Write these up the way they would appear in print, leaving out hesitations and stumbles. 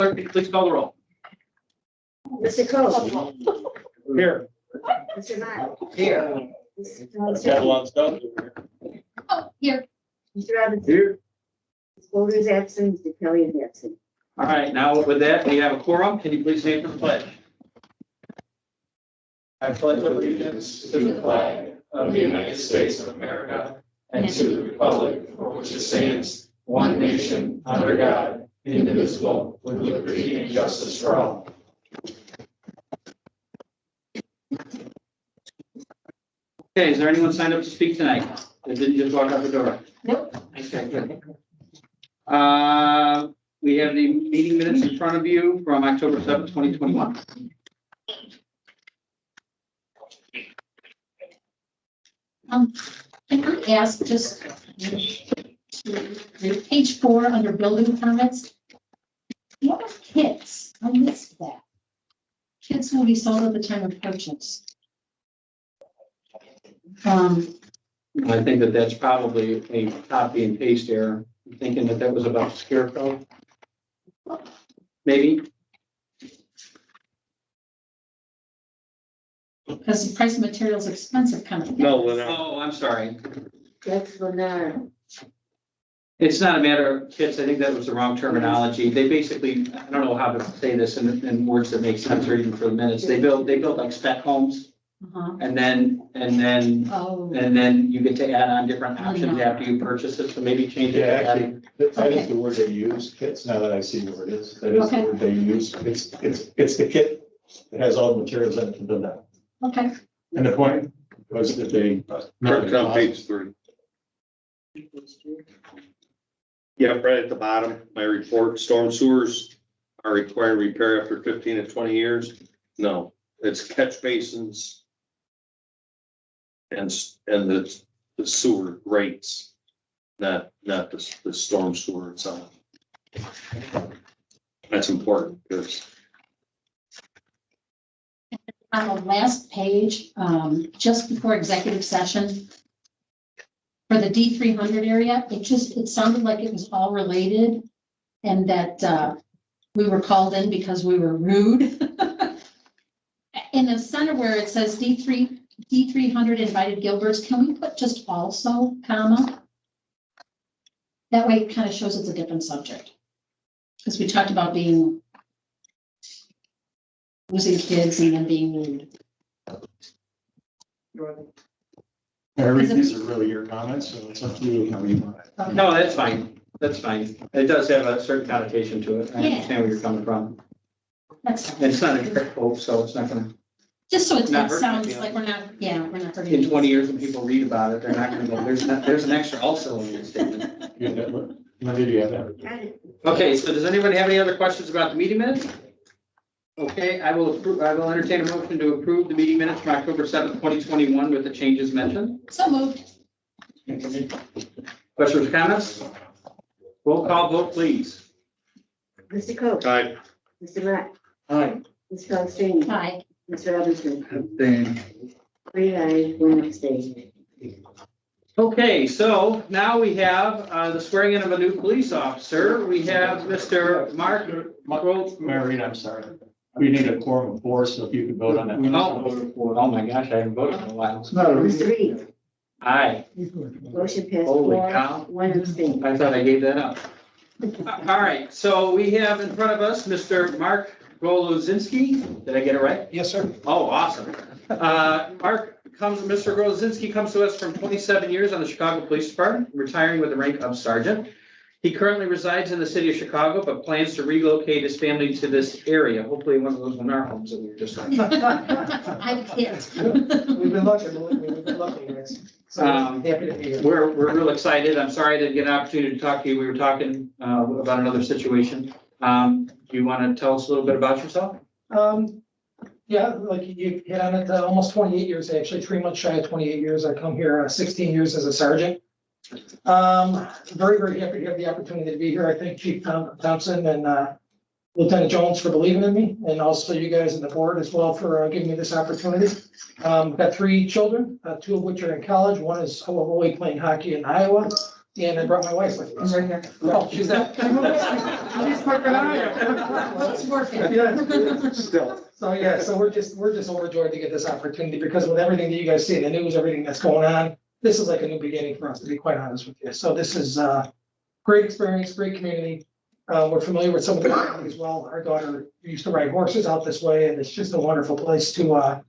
Clerk, please call the roll. Mr. Coe. Here. Mr. Mott. Here. Mr. a lot of stuff here. Oh, here. Robinson. Here. Ms. Boulder is absent. Mr. Kelly is absent. All right, now with that, we have a quorum. Can you please stand for the pledge? I pledge allegiance to the flag of the United States of America and to the republic for which it stands, one nation, under God, indivisible, with liberty and justice for all. Okay, is there anyone signed up to speak tonight? That didn't just walk out the door? Nope. Okay, good. We have the meeting minutes in front of you from October 7th, 2021. Can I ask just page 4 under building permits? What are kits? I missed that. Kits will be sold at the time of purchase. I think that that's probably a copy and paste error. I'm thinking that that was about scarecrow. Maybe. Because the price of materials is expensive coming. No, Oh, I'm sorry. That's Lennar. It's not a matter of kits. I think that was the wrong terminology. They basically, I don't know how to say this in words that make sense or even for the minutes. They build like spec homes Uh-huh. and then Oh, you get to add on different options after you purchase it. So maybe change it. Yeah, to actually, that is the word they use, kits, now that I see what it is, that is the Okay. word they use, it's the kit that has all the materials in it to build that. okay. And the point was that they. On page 3. Yeah, right at the bottom, my report, storm sewers are required repair after 15 to 20 years. No, it's catch basins and the sewer rates, not the storm sewer itself. That's important because On the last page, just before executive session, for the D300 area, it sounded like it was all related and that we were called in because we were rude. In the center where it says D300 invited Gilberts, can we put just also, comma? That way it kind of shows it's a different subject. Because we talked about losing kids and then being rude. Mary, these are really your comments, so it's up to you how you want it. No, that's fine. That's fine. It does have a certain connotation to it. I understand where you're coming from. That's And it's not a trick quote, so it's not gonna, just so it Not hurting sounds my like we're not hurting. in 20 years when people read about it, they're not gonna go, there's an extra also in your statement. You have that one? When did you have that? Got it. Okay, so does anybody have any other questions about the meeting minutes? Okay, I will entertain a motion to approve the meeting minutes from October 7th, 2021 with the changes mentioned. So moved. Questions or comments? Roll call vote, please. Mr. Coe. I Mr. Mott. Aye. Ms. Paulson. Hi. Mr. Robinson. 3 ayes, 1 abstain. Okay, so now we have the swearing in of a new police officer. We have Mr. Mark. Mary, I'm sorry. We need a quorum of 4, so if you could vote on that. Oh my gosh, I haven't voted in a while. Mr. Reed. Aye. Motion passed Holy 4, cow. 1 abstain. I thought I gave that up. All right, so we have in front of us Mr. Mark Golozinski. Did I get it right? Yes, sir. Oh, awesome. Mr. Golozinski comes to us from 27 years on the Chicago Police Department, retiring with the rank of sergeant. He currently resides in the city of Chicago, but plans to relocate his family to this area, hopefully one of those Lennar homes that we were just talking about. I can't. We've been lucky, we've been lucky, yes. So happy to be here. We're real excited. I'm sorry I didn't get an opportunity to talk to you. We were talking about another situation. Do you want to tell us a little bit about yourself? Yeah, like you hit on it, almost 28 years, actually, 3 months shy of 28 years. I come here 16 years as a sergeant. Very, very happy to have the opportunity to be here. I thank Chief Thompson and Lieutenant Jones for believing in me, and also you guys and the board as well for giving me this opportunity. Got 3 children, 2 of which are in college. One is only playing hockey in Iowa. and I brought my wife with me. I'm right here. Oh, she's that. She's quicker than I am. It's working. Yeah, still. So, yeah, so we're just overjoyed to get this opportunity because with everything that you guys see in the news, everything that's going on, this is like a new beginning for us, to be quite honest with you. So this is great experience, great community. We're familiar with some of the community as well. Our daughter used to ride horses out this way, and it's just a wonderful place to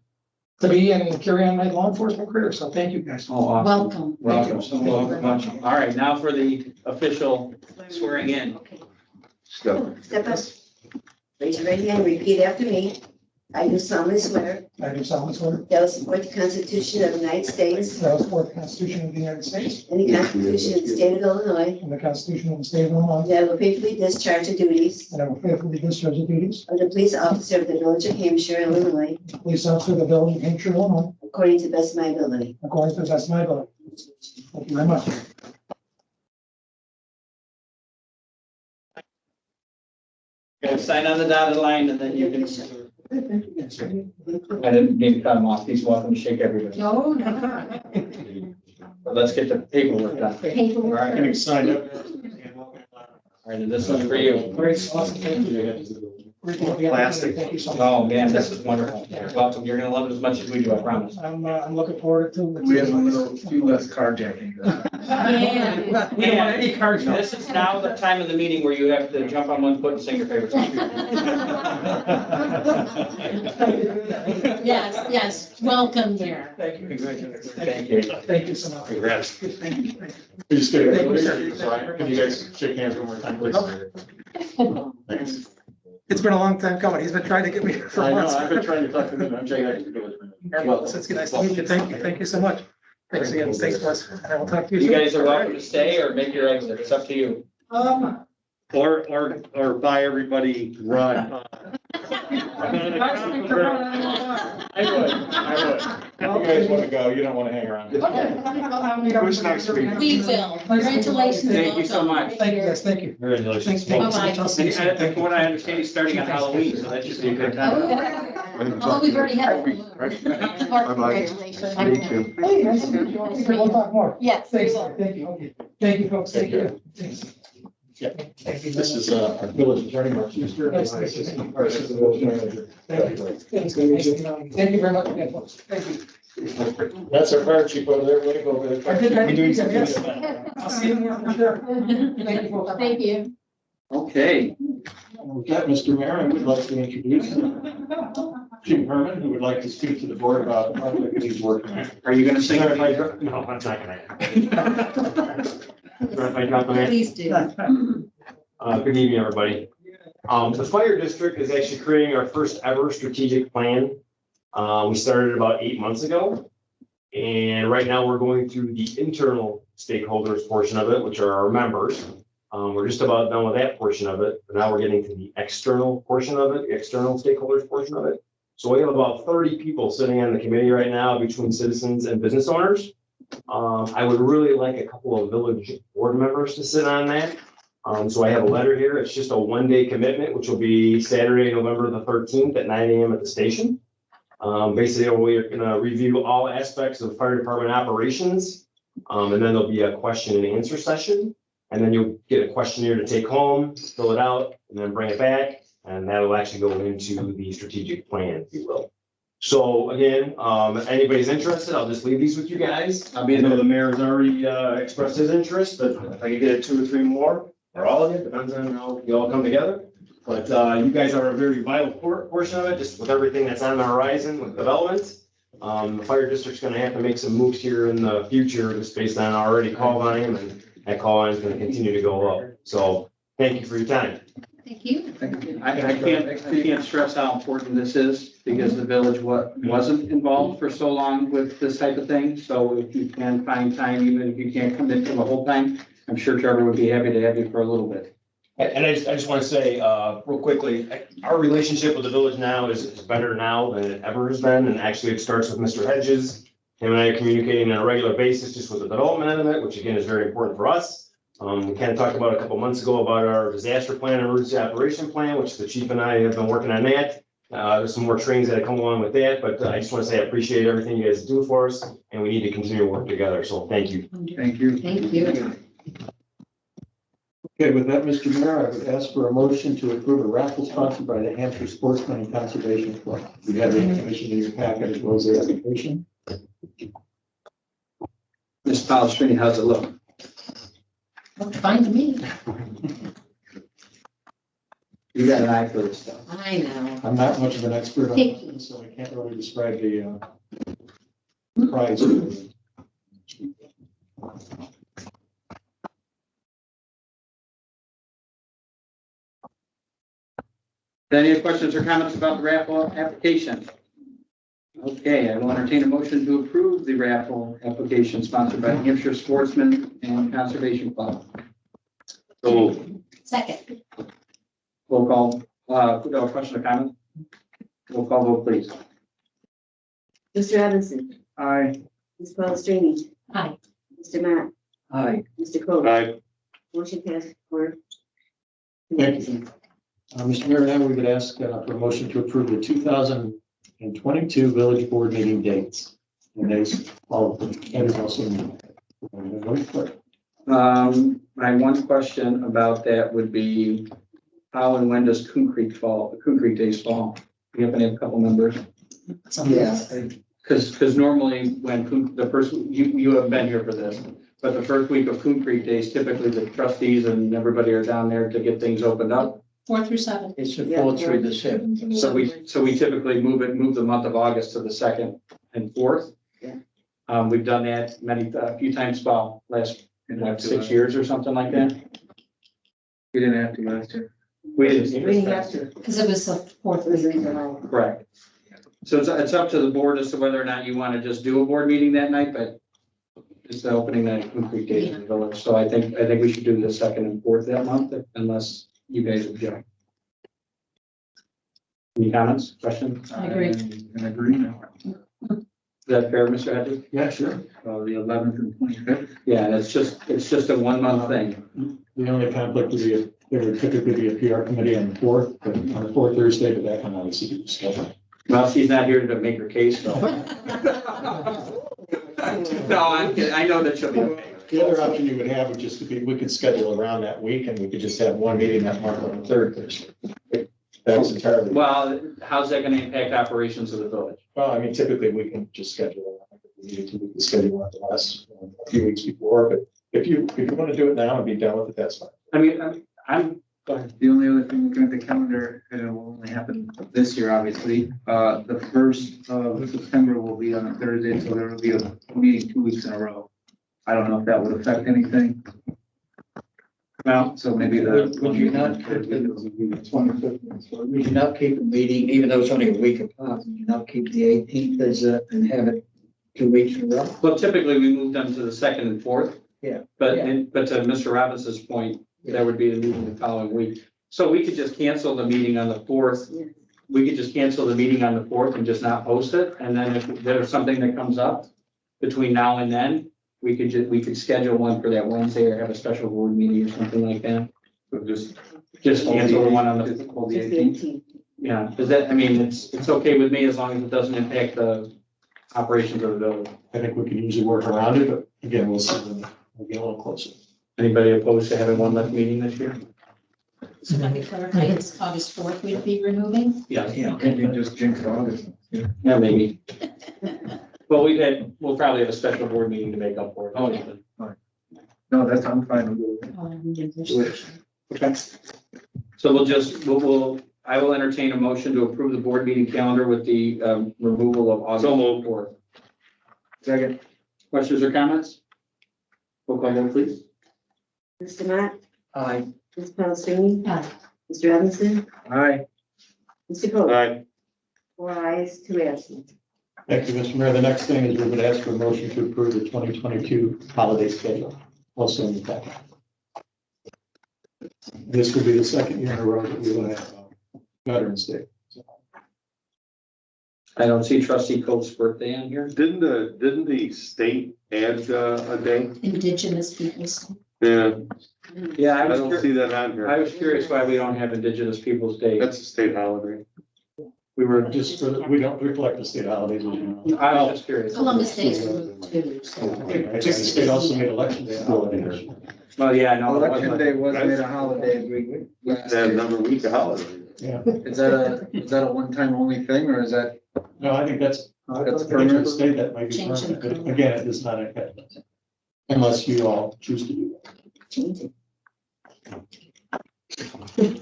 be and carry on my law enforcement career. So thank you guys. Oh, awesome. Welcome. Welcome. So welcome. All right, now for the official swearing in. Step up. Raise your right hand, repeat after me. I do solemnly swear I do solemnly swear that I will support the Constitution of the United States that I will support the Constitution of the United States and the Constitution of the State of Illinois, and the Constitution of the State of Illinois, that I will faithfully discharge the duties and I will faithfully discharge the duties of the police officer of the Village of Hampshire, Illinois, of police officer of the Village of Hampshire, Illinois, according to the best of my ability. according to the best of my ability. Thank you very much. Okay, sign on the dotted line and then you can. I didn't mean to cut him off. He's welcome to shake everybody. No, no. But let's get the paperwork done. All Paperwork. right, Getting signed up. all right, and this one's for you. Great, awesome, thank you. Plastic. Thank you so much. Oh, man, this is wonderful. You're welcome. You're gonna love it as much as we do, I promise. I'm looking forward to it. We have a few less carjacking. Yeah. We don't want any cars. This is now the time of the meeting where you have to jump on one foot and sing your favorite song. Yes, yes, welcome here. Thank you. Thank you. Thank you so much. Congrats. Thank you. You stay Thank you, there. sir. Can you guys shake hands one more time, please? Thanks. It's been a long time coming. He's been trying to get me for I know, months. I've been trying to talk to them. I'm sure I can do it. Well, so it's nice to meet you. Thank you. Thank you so much. Thanks again. Thanks, Wes. And I will talk to you You soon. guys are welcome to stay or make your exit. It's up to you. Or buy everybody run. I would. You guys want to go, you don't want to hang around. Who's next week? We will. Congratulations. Thank you so much. Thank you, guys. Thank you. Congratulations. Thanks. Bye-bye. I'll see you soon. And from what I understand, he's starting on Halloween, so that should be a good time. Oh, we've already had. Bye-bye. Congratulations. Hey, nice to meet you. We'll talk more. Yes. Thanks. Thank you. Okay. Thank you, folks. Thank you. Thanks. Yeah. Thank you. This is our village attorney, Mark Schuster. Nice to meet you. Our assistant village manager. Thank you. Thanks. Thank you very much again, folks. Thank you. That's our fire chief over there. Way to go, man. I did that. You're doing Yes. something. I'll see you more for sure. Thank you, folks. Thank you. Okay, With that, Mr. Mayor, I would like to introduce Chief Herman, who would like to speak to the board about the project that he's working on. are you gonna sing? No, I'm not gonna. If I jump in there. Please do. Good evening, everybody. The fire district is actually creating our first ever strategic plan. We started about 8 months ago. And right now we're going through the internal stakeholders portion of it, which are our members. We're just about done with that portion of it, but now we're getting to the external portion of it, the external stakeholders portion of it. So we have about 30 people sitting on the committee right now between citizens and business owners. I would really like a couple of village board members to sit on that. So I have a letter here. It's just a one-day commitment, which will be Saturday, November the 13th at 9 a.m. at the station. Basically, we're gonna review all aspects of fire department operations. And then there'll be a question and answer session. And then you'll get a questionnaire to take home, fill it out, and then bring it back. And that'll actually go into the strategic plan, if you will. So again, if anybody's interested, I'll just leave these with you guys. I know the mayor's already expressed his interest, but if I could get 2 or 3 more, or all of you, depends on how you all come together. But you guys are a very vital portion of it, just with everything that's on the horizon with development. The fire district's gonna have to make some moves here in the future, just based on already call volume, and that call volume is gonna continue to go up. So thank you for your time. Thank you. I can't stress how important this is because the village wasn't involved for so long with this type of thing. So if you can find time, even if you can't commit to the whole time, I'm sure Trevor would be happy to have you for a little bit. And I just want to say, real quickly, our relationship with the village now is better now than it ever has been. And actually, it starts with Mr. Hedges. Him and I are communicating on a regular basis, just with the development end of it, which again is very important for us. We kind of talked about a couple months ago about our disaster plan and emergency operation plan, which the chief and I have been working on that. There's some more trainings that come along with that, but I just want to say I appreciate everything you guys do for us, and we need to continue to work together. So thank you. Thank you. Thank you. Okay, with that, Mr. Mayor, I would ask for a motion to approve a raffle sponsored by the Hampshire Sportsman and Conservation Club. You have the information in your packet as well as the application. Ms. Palastrellini, how's it look? Looked fine to me. You got an eye for this stuff. I know. I'm not much of an expert on this, so I can't really describe the prize. Any questions or comments about the raffle application? Okay, I will entertain a motion to approve the raffle application sponsored by Hampshire Sportsman and Conservation Club. So Second, Roll call, no question or comment? Roll call vote, please. Mr. Robinson, Aye. Ms. Palastrellini, aye. Mr. Matt, Aye. Mr. Coe. I, Motion passed for. Thank you. Mr. Mayor, now we would ask for a motion to approve the 2022 village board meeting dates. And those, all of them, and is also. My one question about that would be how and when does Coon Creek fall, Coon Creek Days fall? We happen to have a couple members. Because normally when the first, you have been here for this, but the first week of Coon Creek Days, typically the trustees and everybody are down there to get things opened up. 4 through 7. It should fall through the ship. So we typically move the month of August to the 2nd and 4th. Yeah. We've done that a few times, about last, 6 years or something like that. We didn't have to last year. We didn't. We have to. Because it was the 4th. Was in July. Correct. So it's up to the board as to whether or not you want to just do a board meeting that night, but it's the opening night of Coon Creek Days in the village. So I think we should do the 2nd and 4th that month unless you guys object. Any comments, questions? I agree. I agree now. Is that fair, Mr. Hedges? Yeah, sure. The 11th and 25th. Yeah, and it's just a 1 month thing. The only conflict would be, there would typically be a PR committee on the 4th, but on the 4th Thursday, but that can obviously be scheduled. Well, she's not here to make her case, so. No, I'm kidding. I know that she'll be okay. The other option you would have would just be, we could schedule around that week and we could just have one meeting that month on the 3rd Thursday. That's entirely, Well, how's that gonna impact operations of the village? well, I mean, typically we can just schedule, if we needed to, we can schedule it the last few weeks before, but if you want to do it now and be done with it, that's fine. I mean, go ahead. The only other thing, looking at the calendar, it will only happen this year, obviously. The 1st of September will be on a Thursday, so there will be a meeting 2 weeks in a row. I don't know if that would affect anything. Well, So maybe Would you not keep Would you not keep a meeting, even though it's only a week apart, would you not keep the 18th as and have it 2 weeks in a row? well, typically we move them to the 2nd and 4th. Yeah. But, Yeah. but to Mr. Robinson's point, that would be the meeting the following week. So we could just cancel the meeting on the 4th. Yeah. We could just cancel the meeting on the 4th and just not post it. And then if there's something that comes up between now and then, we could schedule one for that Wednesday or have a special board meeting or something like that. So just Cancel the one on the, Just the 18th. yeah, because that, I mean, it's okay with me as long as it doesn't impact the operations of the building. I think we can usually work around it, but again, we'll see when we get a little closer. Anybody opposed to having one less meeting this year? So let me clarify, it's August 4th we'd be removing. Yeah. Yeah, can you just jinx August? Yeah, maybe. Well, we'll probably have a special board meeting to make up for it. Oh, yeah. No, that's, I'm fine with it. Okay. So I will entertain a motion to approve the board meeting calendar with the removal of August So moved. 4th. Second. Questions or comments? Roll call vote, please. Mr. Matt, Aye. Ms. Palastrellini, Aye. Mr. Robinson, Aye. Mr. Coe. I, 4 ayes, 2 absent. Thank you, Mr. Mayor. The next thing is we would ask for a motion to approve the 2022 holiday schedule, also in the packet. This will be the second year in a row that we will have Veterans Day. I don't see trustee Cope's birthday on here. didn't the state add a day? Indigenous peoples. Yeah, Yeah, I don't see that on I here. was curious why we don't have Indigenous Peoples' Day. That's a state holiday. We were, Just for, we don't reflect the state holidays. as you know. I was just curious. Columbus Day is removed too, so. I think the state also made election day a holiday. Well, yeah, no. it Election wasn't. day was made a holiday last That year. another week of holiday. Yeah, Is that a one-time only thing, or is that? no, I think that's That's permanent state, that might be Change in permanent, but again, it is not a, unless you all choose to do that. Change it.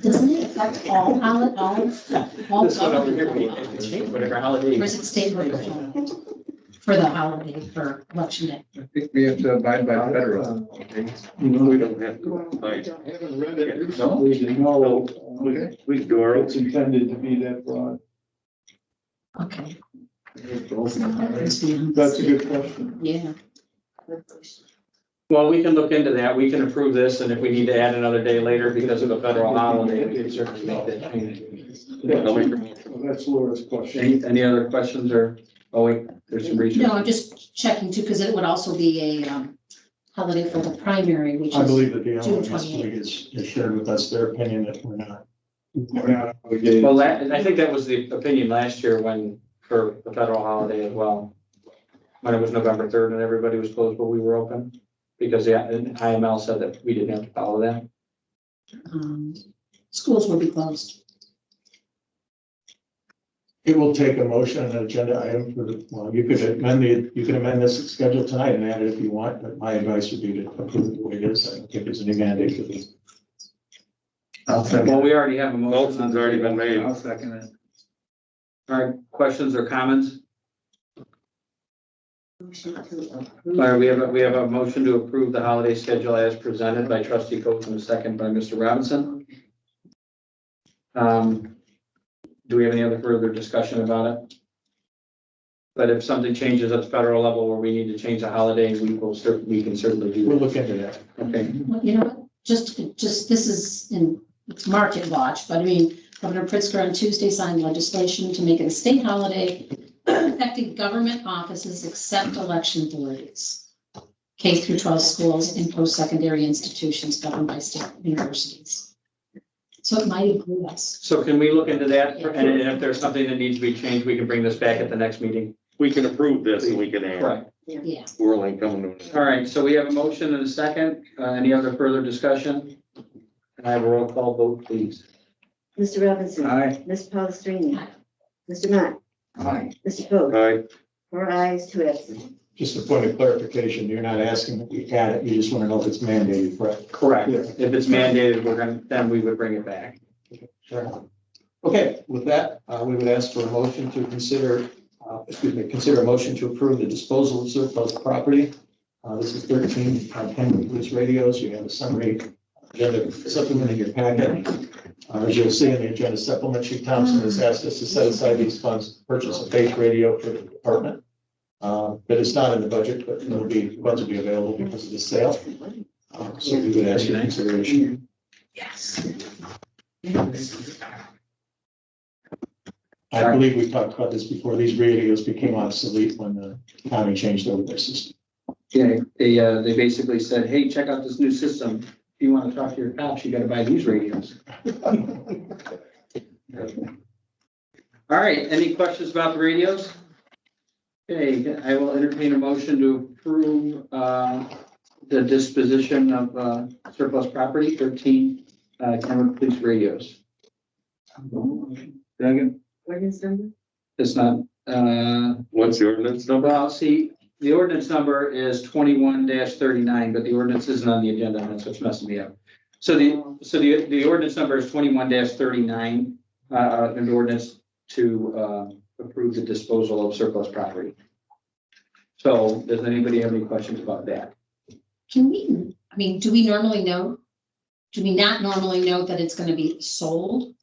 Doesn't it affect all This one over here, we government? can change whatever holiday. Or is it state local for the holiday for election day? I think we have to abide by federal. We don't have to. Right. Haven't read it. No. No. We can do our own. It's intended to be that broad. Okay. That's a good question. Yeah. Well, we can look into that. We can approve this, and if we need to add another day later because of a federal holiday, we can certainly make that change. I'll make a motion. Well, that's Laura's question. Any other questions or, oh wait, there's some research. No, I'm just checking too, because it would also be a holiday for the primary, which I is, believe that the June MLS League has shared with us their opinion that we're not. We're not obligated. Well, I think that was the opinion last year when, for the federal holiday as well. When it was November 3rd and everybody was closed, but we were open. Because the IML said that we didn't have to follow that. schools will be closed. It will take a motion and an agenda item for the, well, you could amend this schedule tonight and add it if you want, but my advice would be to approve it the way it is. I don't think there's any mandate for this. I'll second. Well, we already have a motion. on Motion's the already table. been made. I'll second it. All right, questions or comments? Motion to approve. All right, we have a motion to approve the holiday schedule as presented by trustee Coe and a second by Mr. Robinson. Do we have any other further discussion about it? But if something changes at the federal level where we need to change the holiday, we can certainly do We'll that. look into that. Okay, Well, you know what, just, this is in, it's market watch, but I mean, Governor Pritzker on Tuesday signed legislation to make it a state holiday affecting government offices except election authorities, K through 12 schools and post-secondary institutions governed by state universities. So it might include us. so can we look into that? And if there's something that needs to be changed, we can bring this back at the next meeting. We can approve this and we can add. Right. Yeah. We're only coming to it. All right, so we have a motion and a second. Any other further discussion? Can I have a roll call vote, please? Mr. Robinson. Aye. Ms. Palastrellini. Mr. Matt. Aye. Mr. Coe. Aye. 4 ayes, 2 absent. Just a point of clarification, you're not asking that we add it, you just want to know if it's mandated, correct? Correct. Yeah. If it's mandated, then we would bring it back. Sure. Okay, with that, we would ask for a motion to consider a motion to approve the disposal of surplus property. This is 13 Hampshire police radios. You have a summary agenda supplement in your packet. As you'll see in the agenda supplement, Chief Thompson has asked us to set aside these funds to purchase a base radio for the department. That is not in the budget, but it'll be, funds will be available because of the sale. So we would ask your consideration. Yes. I believe we talked about this before. These radios became obsolete when the county changed over their system. Yeah, they basically said, hey, check out this new system. If you want to talk to your cops, you got to buy these radios. All right, any questions about the radios? Okay, I will entertain a motion to approve the disposition of surplus property, 13 Cameron Police radios. Second. Ordinance number? It's not, What's the ordinance number? well, see, the ordinance number is 21-39, but the ordinance isn't on the agenda, and that's what's messing me up. So the ordinance number is 21-39, an ordinance to approve the disposal of surplus property. So does anybody have any questions about that? Can we, I mean, do we not normally know that it's gonna be sold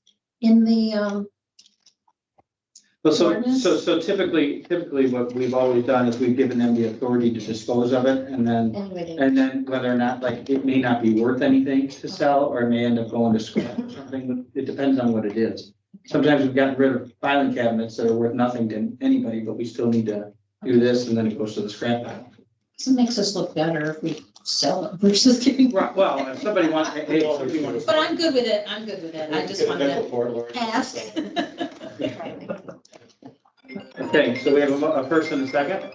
in the, Well, so Ordinance? typically what we've always done is we've given them the authority to dispose of it, and then whether or not, like, it may not be worth anything to sell, or it may end up going to scrap or something, it depends on what it is. Sometimes we've gotten rid of filing cabinets that are worth nothing to anybody, but we still need to do this, and then it goes to the scrap pile. so it makes us look better if we sell it versus giving. Right, well, if somebody wants, hey, somebody wants. But I'm good with it, I just wanted to ask. Okay, so we have a first and a second.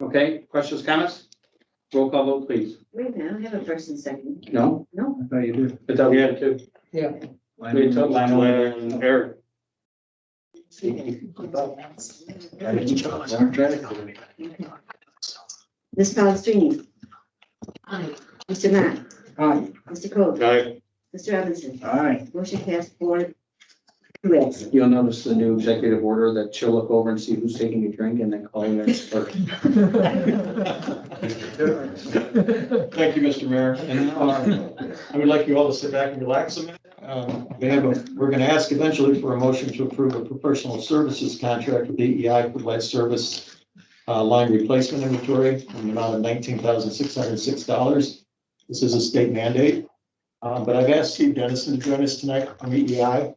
Okay, questions, comments? Roll call vote, please. Wait a minute, I don't have a first and second. No? No, I thought you did. I thought we had two. Yeah. We took Lionel and Eric. Ms. Palastrellini, Aye. Mr. Matt, Aye. Mr. Cole, Aye. Mr. Robinson. Aye. Motion passed 4-2 absent. You'll notice the new executive order that she'll look over and see who's taking a drink and then call you next clerk. Thank you, Mr. Mayor. And now, I would like you all to sit back and relax a minute. We're going to ask eventually for a motion to approve a professional services contract with DEI for lead service line replacement inventory in the amount of $19,606. This is a state mandate. But I've asked Steve Dennison to join us tonight from EEI,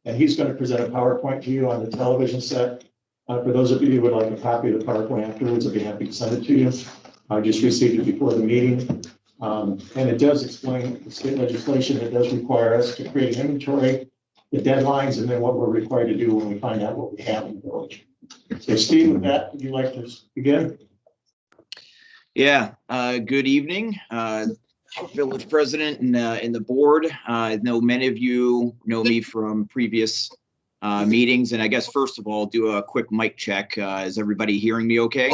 and he's going to present a PowerPoint to you on the television set. For those of you who would like a copy of the PowerPoint afterwards, I'd be happy to send it to you. I just received it before the meeting. And it does explain the state legislation that does require us to create an inventory, the deadlines, and then what we're required to do when we find out what we have in the village. So Steve, with that, would you like to begin? Yeah, good evening, village president and the board. I know many of you know me from previous meetings, and I guess first of all, do a quick mic check. Is everybody hearing me okay?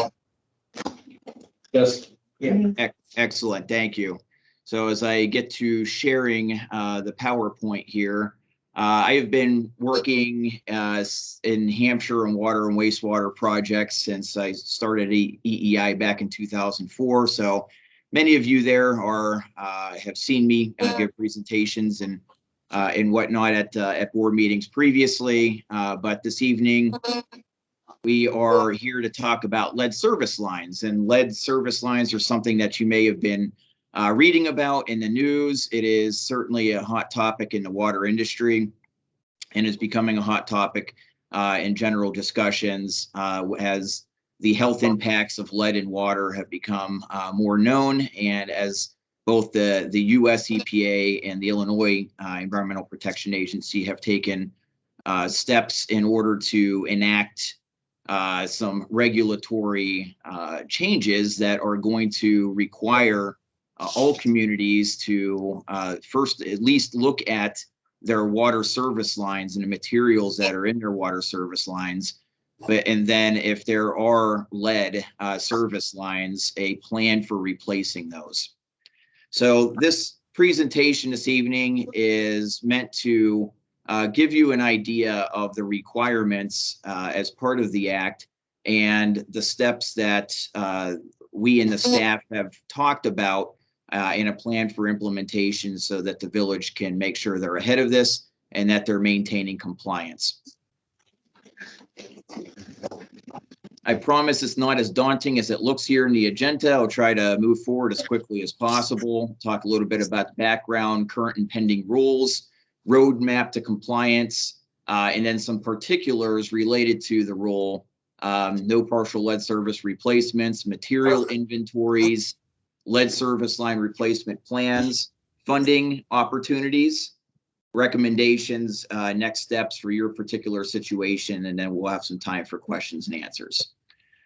Yes. Excellent, thank you. So as I get to sharing the PowerPoint here, I have been working in Hampshire on water and wastewater projects since I started EEI back in 2004. So many of you there have seen me give presentations and whatnot at board meetings previously. But this evening, we are here to talk about lead service lines, and lead service lines are something that you may have been reading about in the news. It is certainly a hot topic in the water industry and is becoming a hot topic in general discussions as the health impacts of lead in water have become more known, and as both the US EPA and the Illinois Environmental Protection Agency have taken steps in order to enact some regulatory changes that are going to require all communities to first at least look at their water service lines and the materials that are in their water service lines. And then if there are lead service lines, a plan for replacing those. So this presentation this evening is meant to give you an idea of the requirements as part of the act and the steps that we and the staff have talked about in a plan for implementation so that the village can make sure they're ahead of this and that they're maintaining compliance. I promise it's not as daunting as it looks here in the agenda. I'll try to move forward as quickly as possible, talk a little bit about the background, current and pending rules, roadmap to compliance, and then some particulars related to the rule. No partial lead service replacements, material inventories, lead service line replacement plans, funding opportunities, recommendations, next steps for your particular situation, and then we'll have some time for questions and answers.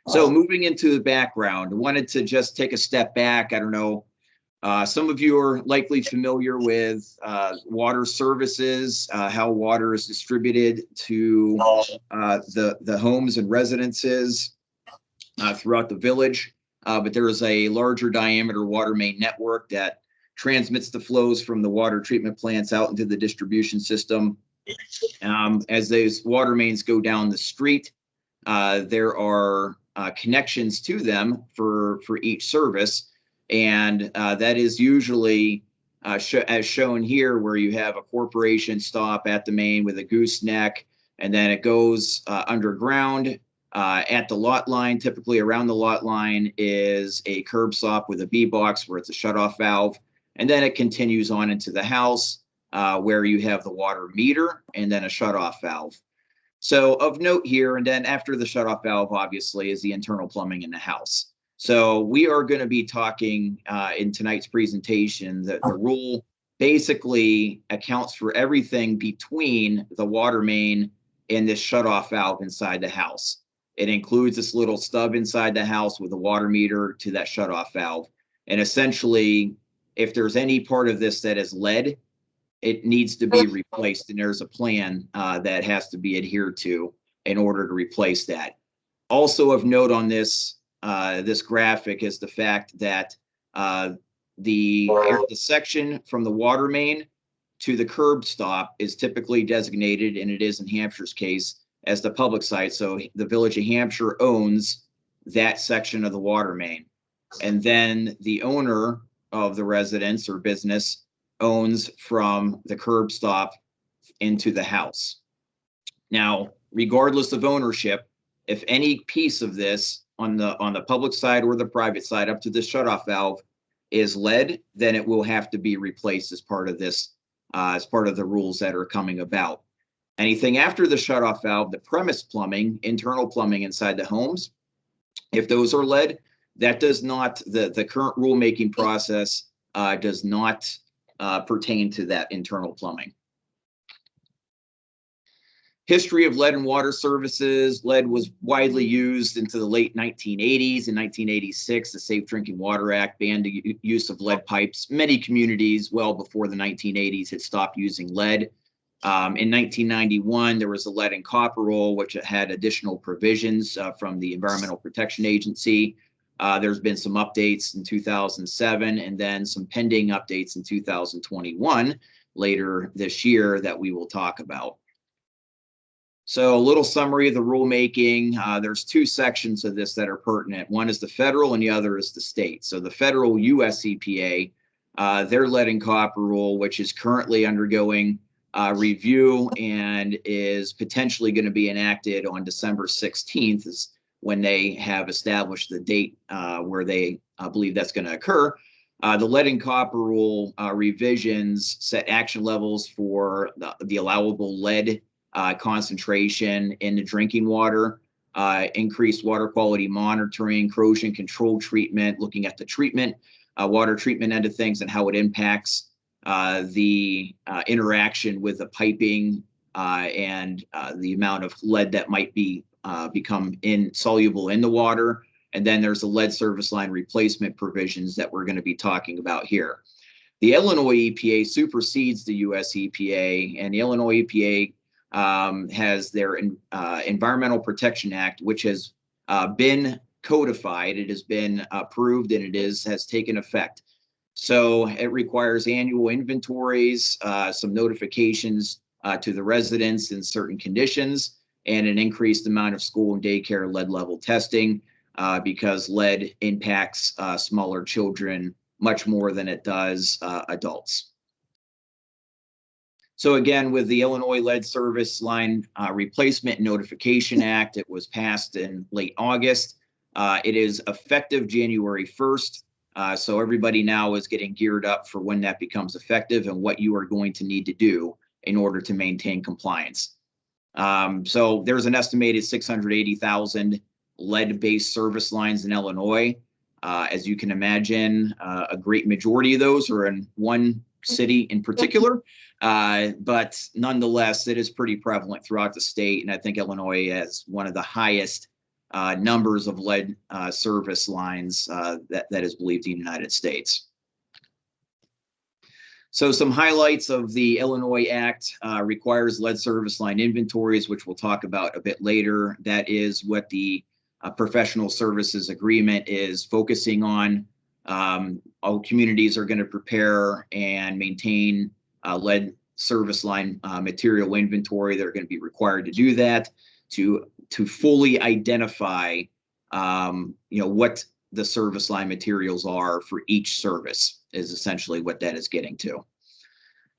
So moving into the background, I wanted to just take a step back. I don't know, some of you are likely familiar with water services, how water is distributed to the homes and residences throughout the village. But there is a larger diameter water main network that transmits the flows from the water treatment plants out into the distribution system. As those water mains go down the street, there are connections to them for each service. And that is usually as shown here, where you have a corporation stop at the main with a gooseneck, and then it goes underground. At the lot line, typically around the lot line is a curb stop with a B box where it's a shutoff valve. And then it continues on into the house where you have the water meter and then a shutoff valve. So of note here, and then after the shutoff valve, obviously, is the internal plumbing in the house. So we are going to be talking in tonight's presentation that the rule basically accounts for everything between the water main and this shutoff valve inside the house. It includes this little stub inside the house with a water meter to that shutoff valve. And essentially, if there's any part of this that is lead, it needs to be replaced. And there's a plan that has to be adhered to in order to replace that. Also of note on this graphic is the fact that the section from the water main to the curb stop is typically designated, and it is in Hampshire's case, as the public site. So the Village of Hampshire owns that section of the water main. And then the owner of the residence or business owns from the curb stop into the house. Now, regardless of ownership, if any piece of this on the public side or the private side up to the shutoff valve is lead, then it will have to be replaced as part of this, as part of the rules that are coming about. Anything after the shutoff valve, the premise plumbing, internal plumbing inside the homes, if those are lead, that does not, the current rulemaking process does not pertain to that internal plumbing. History of lead and water services. Lead was widely used into the late 1980s. In 1986, the Safe Drinking Water Act banned the use of lead pipes. Many communities, well before the 1980s, had stopped using lead. In 1991, there was a lead and copper rule, which had additional provisions from the Environmental Protection Agency. There's been some updates in 2007 and then some pending updates in 2021 later this year that we will talk about. So a little summary of the rulemaking. There's two sections of this that are pertinent. One is the federal and the other is the state. So the federal US EPA, their lead and copper rule, which is currently undergoing review and is potentially going to be enacted on December 16th is when they have established the date where they believe that's going to occur. The lead and copper rule revisions set action levels for the allowable lead concentration in the drinking water, increased water quality monitoring, corrosion control treatment, looking at the treatment, water treatment end of things and how it impacts the interaction with the piping and the amount of lead that might be become insoluble in the water. And then there's the lead service line replacement provisions that we're going to be talking about here. The Illinois EPA supersedes the US EPA, and the Illinois EPA has their Environmental Protection Act, which has been codified. It has been approved and it has taken effect. So it requires annual inventories, some notifications to the residents in certain conditions, and an increased amount of school and daycare lead level testing because lead impacts smaller children much more than it does adults. So again, with the Illinois Lead Service Line Replacement Notification Act, it was passed in late August. It is effective January 1st. So everybody now is getting geared up for when that becomes effective and what you are going to need to do in order to maintain compliance. So there's an estimated 680,000 lead-based service lines in Illinois. As you can imagine, a great majority of those are in one city in particular, but nonetheless, it is pretty prevalent throughout the state. And I think Illinois has one of the highest numbers of lead service lines that is believed in the United States. So some highlights of the Illinois Act requires lead service line inventories, which we'll talk about a bit later. That is what the professional services agreement is focusing on. All communities are going to prepare and maintain lead service line material inventory. They're going to be required to do that to fully identify, what the service line materials are for each service is essentially what that is getting to.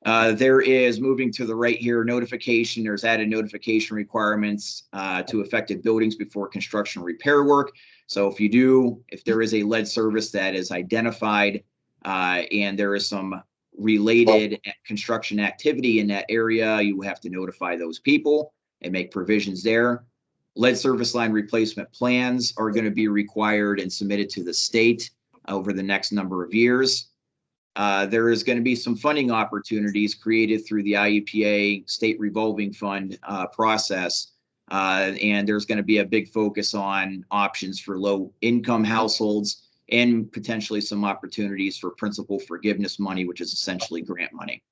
There is, moving to the right here, notification. There's added notification requirements to affected buildings before construction repair work. So if there is a lead service that is identified and there is some related construction activity in that area, you have to notify those people and make provisions there. Lead service line replacement plans are going to be required and submitted to the state over the next number of years. There is going to be some funding opportunities created through the IEPA state revolving fund process. And there's going to be a big focus on options for low income households and potentially some opportunities for principal forgiveness money, which is essentially grant money.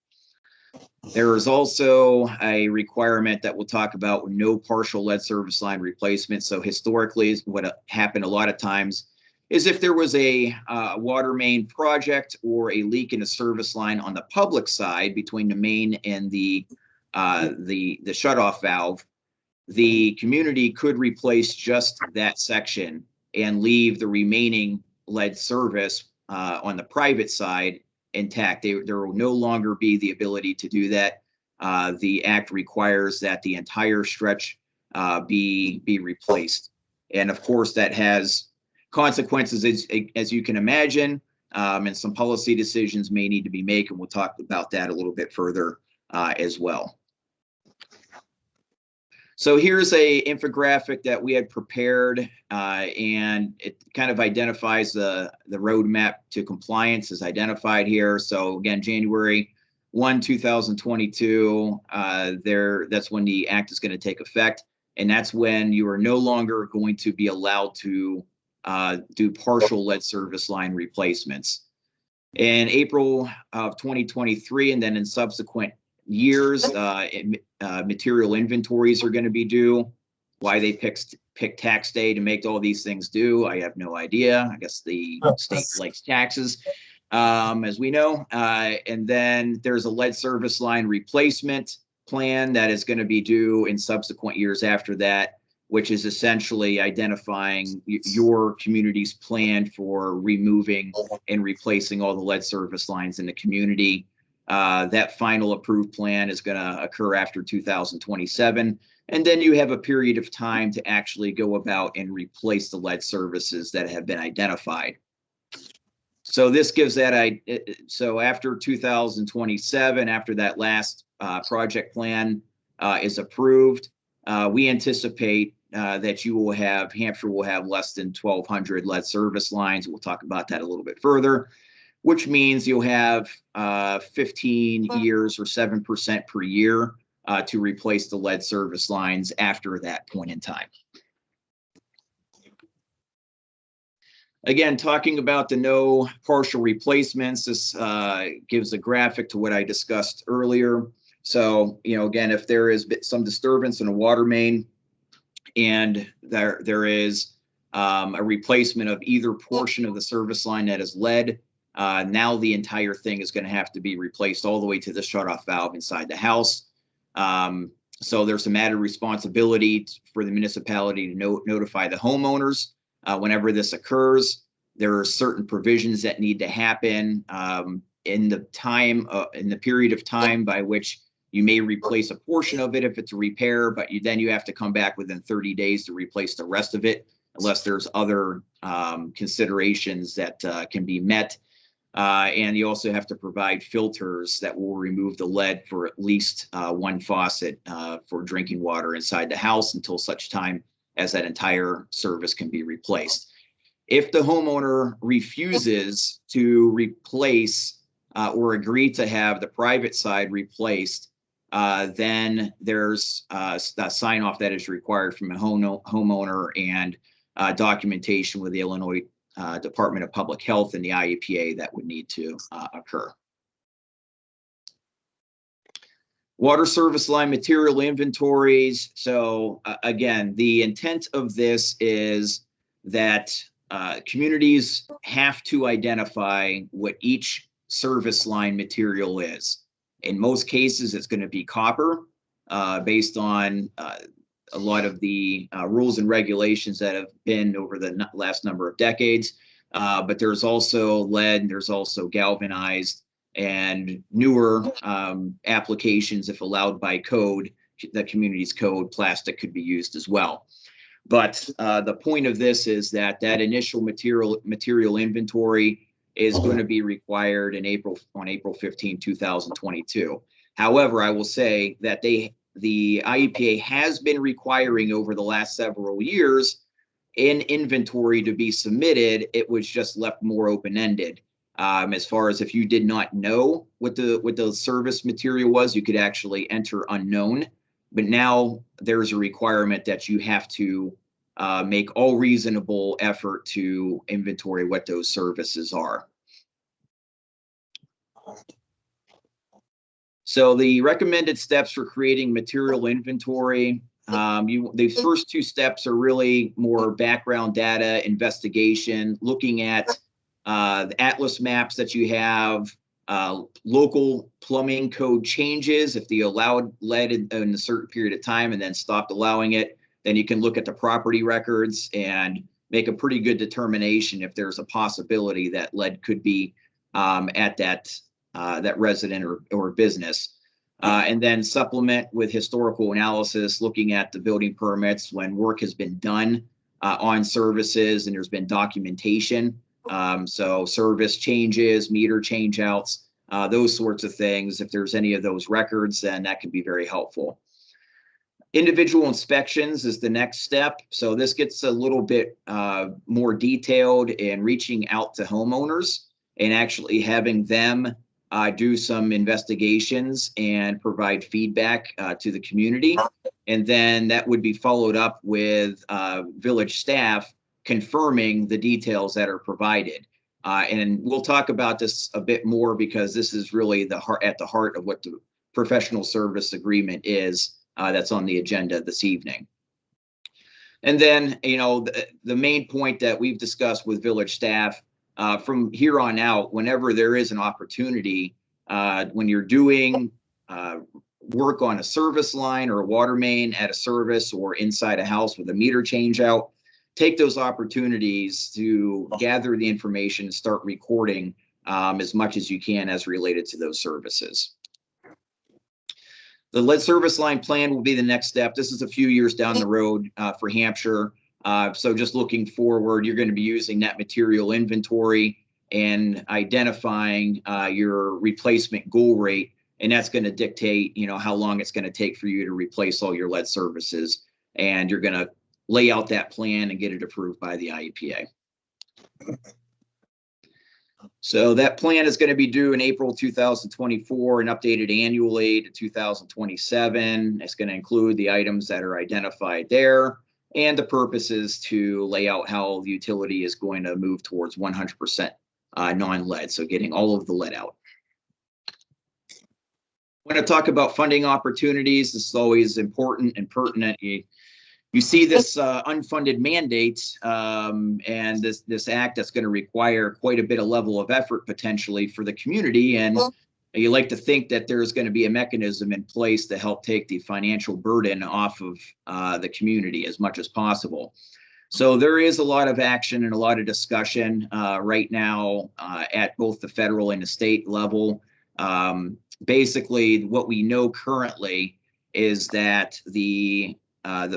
There is also a requirement that we'll talk about with no partial lead service line replacement. So historically, what happened a lot of times is if there was a water main project or a leak in a service line on the public side between the main and the shutoff valve, the community could replace just that section and leave the remaining lead service on the private side intact. There will no longer be the ability to do that. The act requires that the entire stretch be replaced. And of course, that has consequences, as you can imagine, and some policy decisions may need to be made, and we'll talk about that a little bit further as well. So here's a infographic that we had prepared, and it kind of identifies the roadmap to compliance is identified here. So again, January 1, 2022, that's when the act is going to take effect, and that's when you are no longer going to be allowed to do partial lead service line replacements. In April of 2023, and then in subsequent years, material inventories are going to be due. Why they pick tax day to make all these things due, I have no idea. I guess the state likes taxes, as we know. And then there's a lead service line replacement plan that is going to be due in subsequent years after that, which is essentially identifying your community's plan for removing and replacing all the lead service lines in the community. That final approved plan is going to occur after 2027. And then you have a period of time to actually go about and replace the lead services that have been identified. So this gives that, so after 2027, after that last project plan is approved, we anticipate that Hampshire will have less than 1,200 lead service lines. We'll talk about that a little bit further, which means you'll have 15 years or 7% per year to replace the lead service lines after that point in time. Again, talking about the no partial replacements, this gives a graphic to what I discussed earlier. So, again, if there is some disturbance in a water main and there is a replacement of either portion of the service line that is lead, now the entire thing is going to have to be replaced all the way to the shutoff valve inside the house. So there's some added responsibility for the municipality to notify the homeowners whenever this occurs. There are certain provisions that need to happen in the period of time by which you may replace a portion of it if it's a repair, but then you have to come back within 30 days to replace the rest of it, unless there's other considerations that can be met. And you also have to provide filters that will remove the lead for at least one faucet for drinking water inside the house until such time as that entire service can be replaced. If the homeowner refuses to replace or agree to have the private side replaced, then there's a sign off that is required from a homeowner and documentation with the Illinois Department of Public Health and the IEPA that would need to occur. Water service line material inventories. So again, the intent of this is that communities have to identify what each service line material is. In most cases, it's going to be copper, based on a lot of the rules and regulations that have been over the last number of decades. But there's also lead, and there's also galvanized, and newer applications, if allowed by code, the community's code, plastic could be used as well. But the point of this is that initial material inventory is going to be required on April 15, 2022. However, I will say that the IEPA has been requiring over the last several years in inventory to be submitted. It was just left more open-ended. As far as if you did not know what the service material was, you could actually enter unknown. But now there's a requirement that you have to make all reasonable effort to inventory what those services are. So the recommended steps for creating material inventory, the first two steps are really more background data investigation, looking at the atlas maps that you have, local plumbing code changes. If they allowed lead in a certain period of time and then stopped allowing it, then you can look at the property records and make a pretty good determination if there's a possibility that lead could be at that resident or business. And then supplement with historical analysis, looking at the building permits when work has been done on services and there's been documentation. So service changes, meter change outs, those sorts of things. If there's any of those records, then that can be very helpful. Individual inspections is the next step. So this gets a little bit more detailed in reaching out to homeowners and actually having them do some investigations and provide feedback to the community. And then that would be followed up with village staff confirming the details that are provided. And we'll talk about this a bit more because this is really at the heart of what the professional service agreement is that's on the agenda this evening. And then, the main point that we've discussed with village staff, from here on out, whenever there is an opportunity, when you're doing work on a service line or a water main at a service or inside a house with a meter change out, take those opportunities to gather the information and start recording as much as you can as related to those services. The lead service line plan will be the next step. This is a few years down the road for Hampshire. So just looking forward, you're going to be using that material inventory and identifying your replacement goal rate. And that's going to dictate, how long it's going to take for you to replace all your lead services. And you're going to lay out that plan and get it approved by the IEPA. So that plan is going to be due in April 2024 and updated annually to 2027. It's going to include the items that are identified there. And the purpose is to lay out how the utility is going to move towards 100% non-lead, so getting all of the lead out. When I talk about funding opportunities, this is always important and pertinent. You see this unfunded mandate and this act that's going to require quite a bit of level of effort potentially for the community. And you like to think that there's going to be a mechanism in place to help take the financial burden off of the community as much as possible. So there is a lot of action and a lot of discussion right now at both the federal and the state level. Basically, what we know currently is that the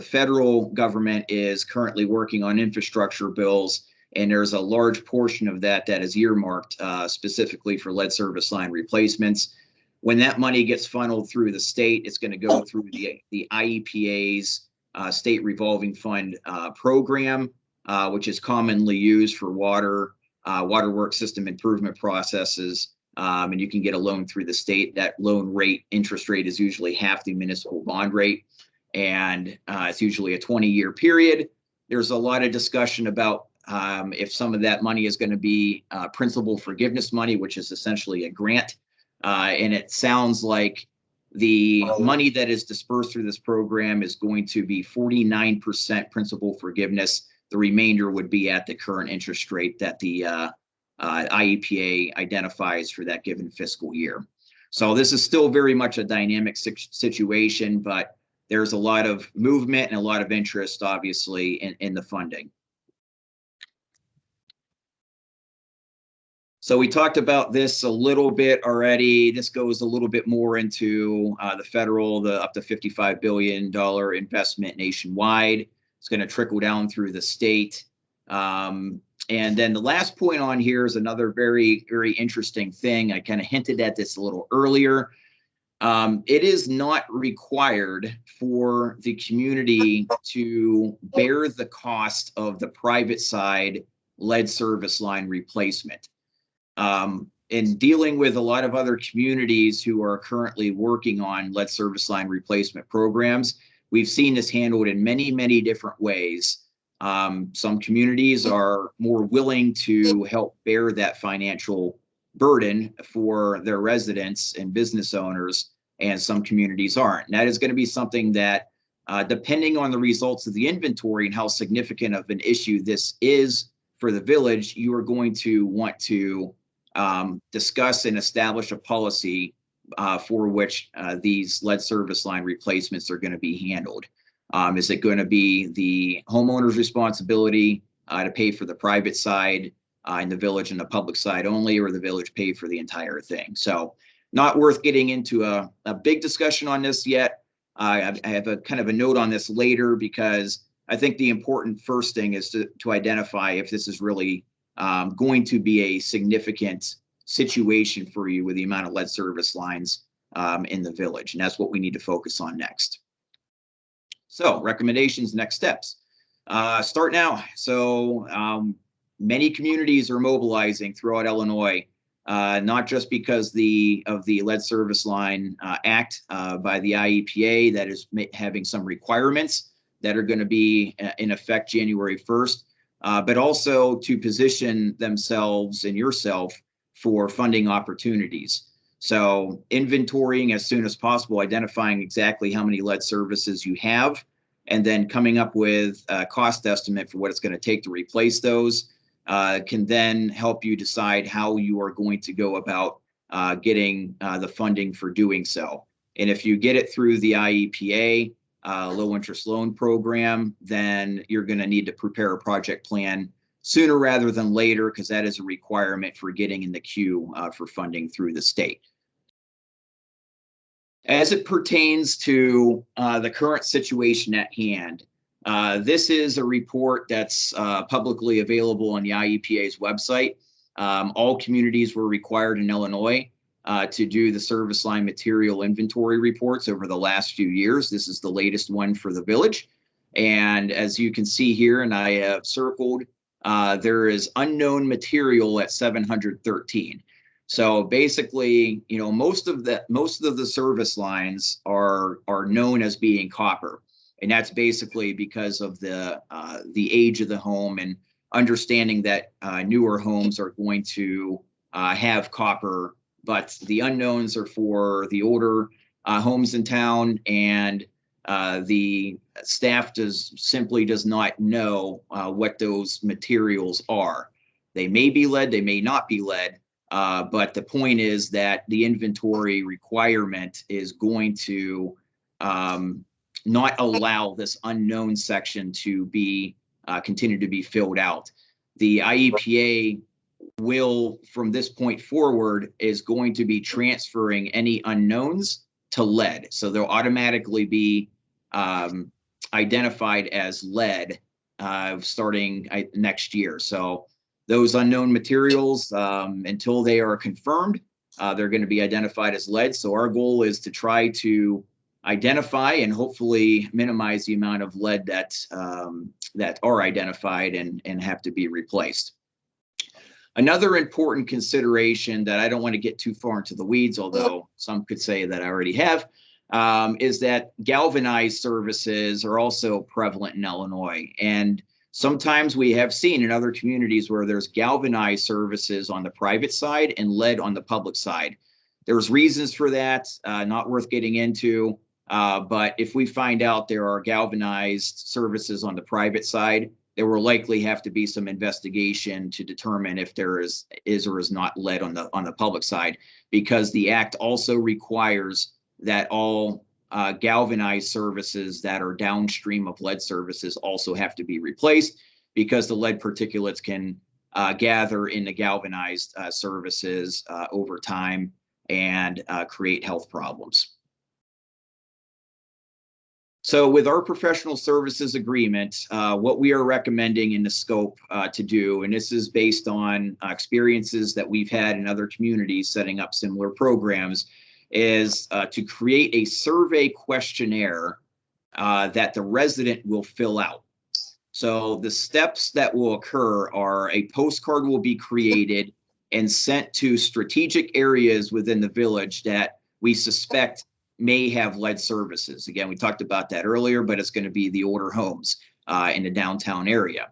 federal government is currently working on infrastructure bills, and there's a large portion of that is earmarked specifically for lead service line replacements. When that money gets funneled through the state, it's going to go through the IEPA's state revolving fund program, which is commonly used for waterworks system improvement processes. And you can get a loan through the state. That loan rate, interest rate, is usually half the municipal bond rate. And it's usually a 20-year period. There's a lot of discussion about if some of that money is going to be principal forgiveness money, which is essentially a grant. And it sounds like the money that is dispersed through this program is going to be 49% principal forgiveness. The remainder would be at the current interest rate that the IEPA identifies for that given fiscal year. So this is still very much a dynamic situation, but there's a lot of movement and a lot of interest, obviously, in the funding. So we talked about this a little bit already. This goes a little bit more into the federal, the up to $55 billion investment nationwide. It's going to trickle down through the state. And then the last point on here is another very, very interesting thing. I kind of hinted at this a little earlier. It is not required for the community to bear the cost of the private side lead service line replacement. in dealing with a lot of other communities who are currently working on lead service line replacement programs, we've seen this handled in many, many different ways. Some communities are more willing to help bear that financial burden for their residents and business owners, and some communities aren't. And that is going to be something that, depending on the results of the inventory and how significant of an issue this is for the village, you are going to want to discuss and establish a policy for which these lead service line replacements are going to be handled. Is it going to be the homeowner's responsibility to pay for the private side in the village and the public side only, or the village pay for the entire thing? So not worth getting into a big discussion on this yet. I have a kind of a note on this later, because I think the important first thing is to identify if this is really going to be a significant situation for you with the amount of lead service lines in the village. And that's what we need to focus on next. So recommendations, next steps. Start now. So many communities are mobilizing throughout Illinois, not just because of the Lead Service Line Act by the IEPA that is having some requirements that are going to be in effect January 1st, but also to position themselves and yourself for funding opportunities. So inventorying as soon as possible, identifying exactly how many lead services you have, and then coming up with a cost estimate for what it's going to take to replace those, can then help you decide how you are going to go about getting the funding for doing so. And if you get it through the IEPA, low interest loan program, then you're going to need to prepare a project plan sooner rather than later, because that is a requirement for getting in the queue for funding through the state. As it pertains to the current situation at hand, this is a report that's publicly available on the IEPA's website. All communities were required in Illinois to do the service line material inventory reports over the last few years. This is the latest one for the village. And as you can see here, and I have circled, there is unknown material at 713. So basically, you know, most of the service lines are known as being copper. And that's basically because of the age of the home, and understanding that newer homes are going to have copper, but the unknowns are for the older homes in town, and the staff simply does not know what those materials are. They may be lead, they may not be lead, but the point is that the inventory requirement is going to not allow this unknown section to be continue to be filled out. The IEPA will, from this point forward, is going to be transferring any unknowns to lead. So they'll automatically be identified as lead starting next year. So those unknown materials, until they are confirmed, they're going to be identified as lead. So our goal is to try to identify and hopefully minimize the amount of lead that are identified and have to be replaced. Another important consideration that I don't want to get too far into the weeds, although some could say that I already have, is that galvanized services are also prevalent in Illinois. And sometimes we have seen in other communities where there's galvanized services on the private side and lead on the public side. There's reasons for that, not worth getting into. But if we find out there are galvanized services on the private side, there will likely have to be some investigation to determine if there is or is not lead on the public side, because the act also requires that all galvanized services that are downstream of lead services also have to be replaced, because the lead particulates can gather in the galvanized services over time and create health problems. So with our professional services agreement, what we are recommending in the scope to do, and this is based on experiences that we've had in other communities setting up similar programs, is to create a survey questionnaire that the resident will fill out. So the steps that will occur are a postcard will be created, and sent to strategic areas within the village that we suspect may have lead services. Again, we talked about that earlier, but it's going to be the older homes in the downtown area.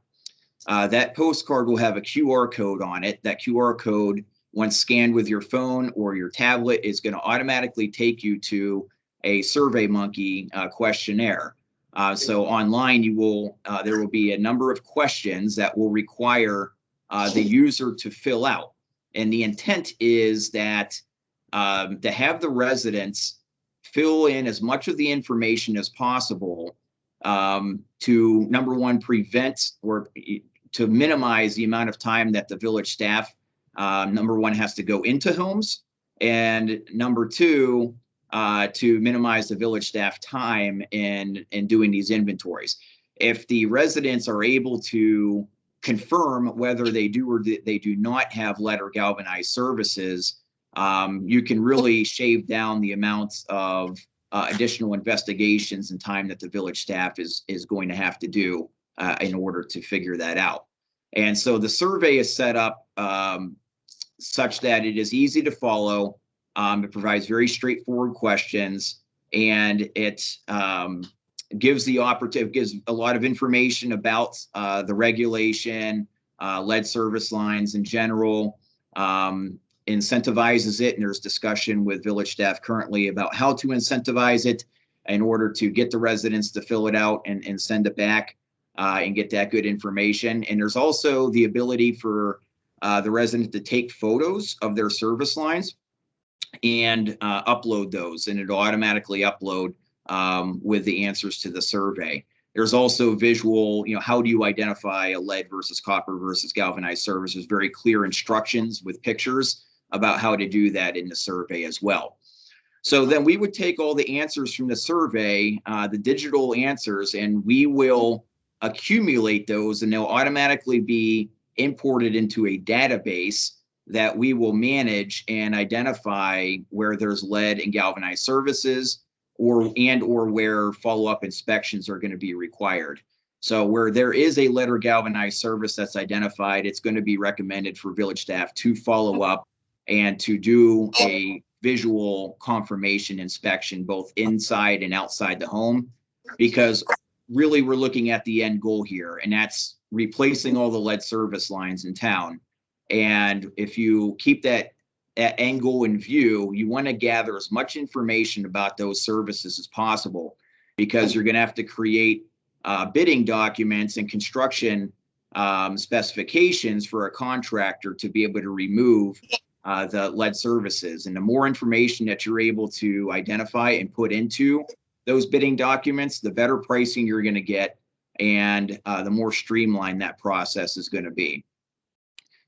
That postcard will have a QR code on it. That QR code, once scanned with your phone or your tablet, is going to automatically take you to a SurveyMonkey questionnaire. So online, there will be a number of questions that will require the user to fill out. And the intent is that to have the residents fill in as much of the information as possible to, number one, prevent or to minimize the amount of time that the village staff, number one, has to go into homes, and number two, to minimize the village staff time in doing these inventories. If the residents are able to confirm whether they do or they do not have lead or galvanized services, you can really shave down the amounts of additional investigations and time that the village staff is going to have to do in order to figure that out. And so the survey is set up such that it is easy to follow. It provides very straightforward questions, and it gives a lot of information about the regulation, lead service lines in general, incentivizes it, and there's discussion with village staff currently about how to incentivize it in order to get the residents to fill it out and send it back and get that good information. And there's also the ability for the resident to take photos of their service lines and upload those, and it'll automatically upload with the answers to the survey. There's also visual, how do you identify a lead versus copper versus galvanized service? There's very clear instructions with pictures about how to do that in the survey as well. So then we would take all the answers from the survey, the digital answers, and we will accumulate those, and they'll automatically be imported into a database that we will manage and identify where there's lead and galvanized services or where follow-up inspections are going to be required. So where there is a lead or galvanized service that's identified, it's going to be recommended for village staff to follow up and to do a visual confirmation inspection both inside and outside the home, because really we're looking at the end goal here, and that's replacing all the lead service lines in town. And if you keep that end goal in view, you want to gather as much information about those services as possible, because you're going to have to create bidding documents and construction specifications for a contractor to be able to remove the lead services. And the more information that you're able to identify and put into those bidding documents, the better pricing you're going to get, and the more streamlined that process is going to be.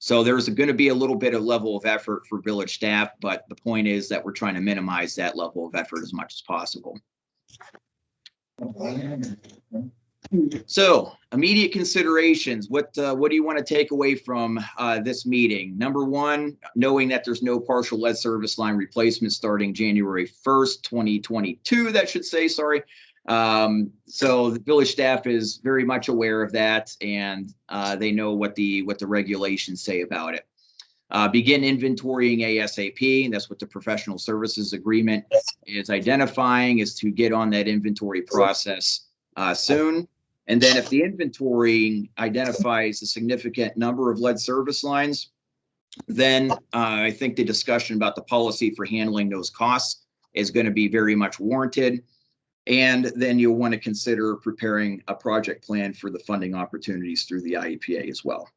So there's going to be a little bit of level of effort for village staff, but the point is that we're trying to minimize that level of effort as much as possible. So immediate considerations, what do you want to take away from this meeting? Number one, knowing that there's no partial lead service line replacement starting January 1st, 2022, that should say, sorry. So the village staff is very much aware of that, and they know what the regulations say about it. Begin inventorying ASAP, and that's what the professional services agreement is identifying, is to get on that inventory process soon. And then if the inventory identifies a significant number of lead service lines, then I think the discussion about the policy for handling those costs is going to be very much warranted. And then you'll want to consider preparing a project plan for the funding opportunities through the IEPA as well.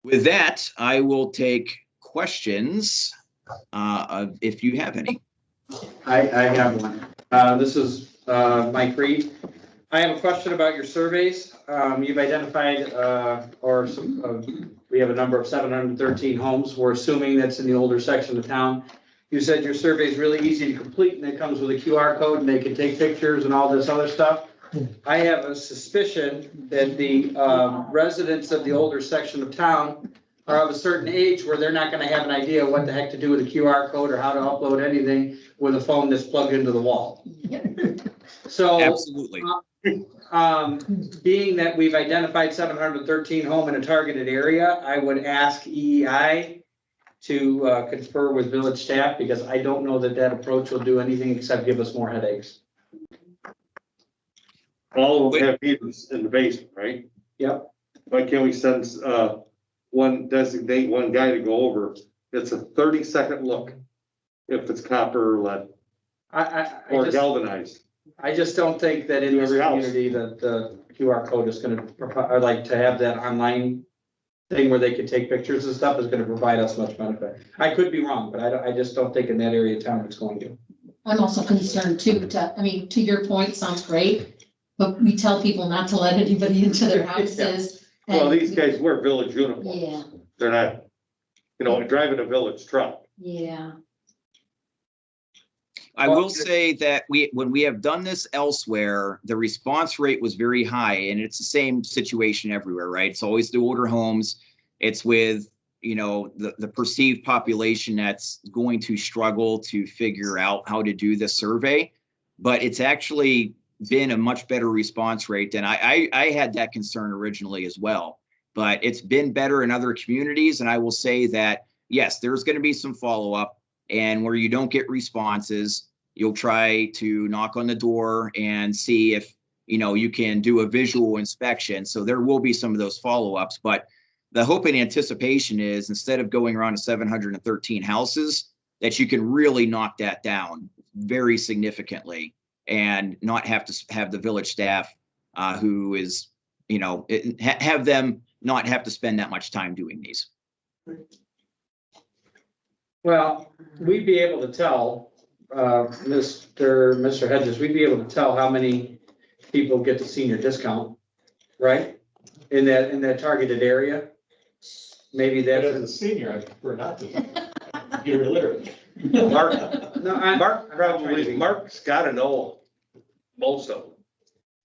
With that, I will take questions if you have any. I have one. This is Mike Reed. I have a question about your surveys. You've identified, we have a number of 713 homes. We're assuming that's in the older section of town. You said your survey is really easy to complete, and it comes with a QR code, and they can take pictures and all this other stuff. I have a suspicion that the residents of the older section of town are of a certain age where they're not going to have an idea what the heck to do with a QR code or how to upload anything with a phone that's plugged into the wall. So Absolutely. Being that we've identified 713 home in a targeted area, I would ask EEI to confer with village staff, because I don't know that that approach will do anything except give us more headaches. All of them have heaters in the basement, right? Yep. Why can't we send, designate one guy to go over? It's a 30-second look. If it's copper or lead or galvanized. I just don't think that in this Every house. community that the QR code is gonna provide, or like to have that online thing where they can take pictures and stuff is gonna provide us much benefit. I could be wrong, but I just don't think in that area of town it's going to. I'm also concerned too, to your point, sounds great, but we tell people not to let anybody into their houses. Well, and- these guys wear village uniforms. Yeah, They're not, driving a village truck. yeah. I will say that when we have done this elsewhere, the response rate was very high, and it's the same situation everywhere, right? It's always the older homes. It's with, the perceived population that's going to struggle to figure out how to do the survey. But it's actually been a much better response rate than I had that concern originally as well. But it's been better in other communities, and I will say that, yes, there's going to be some follow-up. And where you don't get responses, you'll try to knock on the door and see if, you can do a visual inspection. So there will be some of those follow-ups, but the hope and anticipation is instead of going around to 713 houses, that you can really knock that down very significantly and not have to have the village staff who is, have them not have to spend that much time doing these. Well, we'd be able to tell, Mr. Hedges, we'd be able to tell how many people get the senior discount, right? In that targeted area. Maybe But as a that's. senior, I prefer not to. You're illiterate. Mark's gotta know most of them.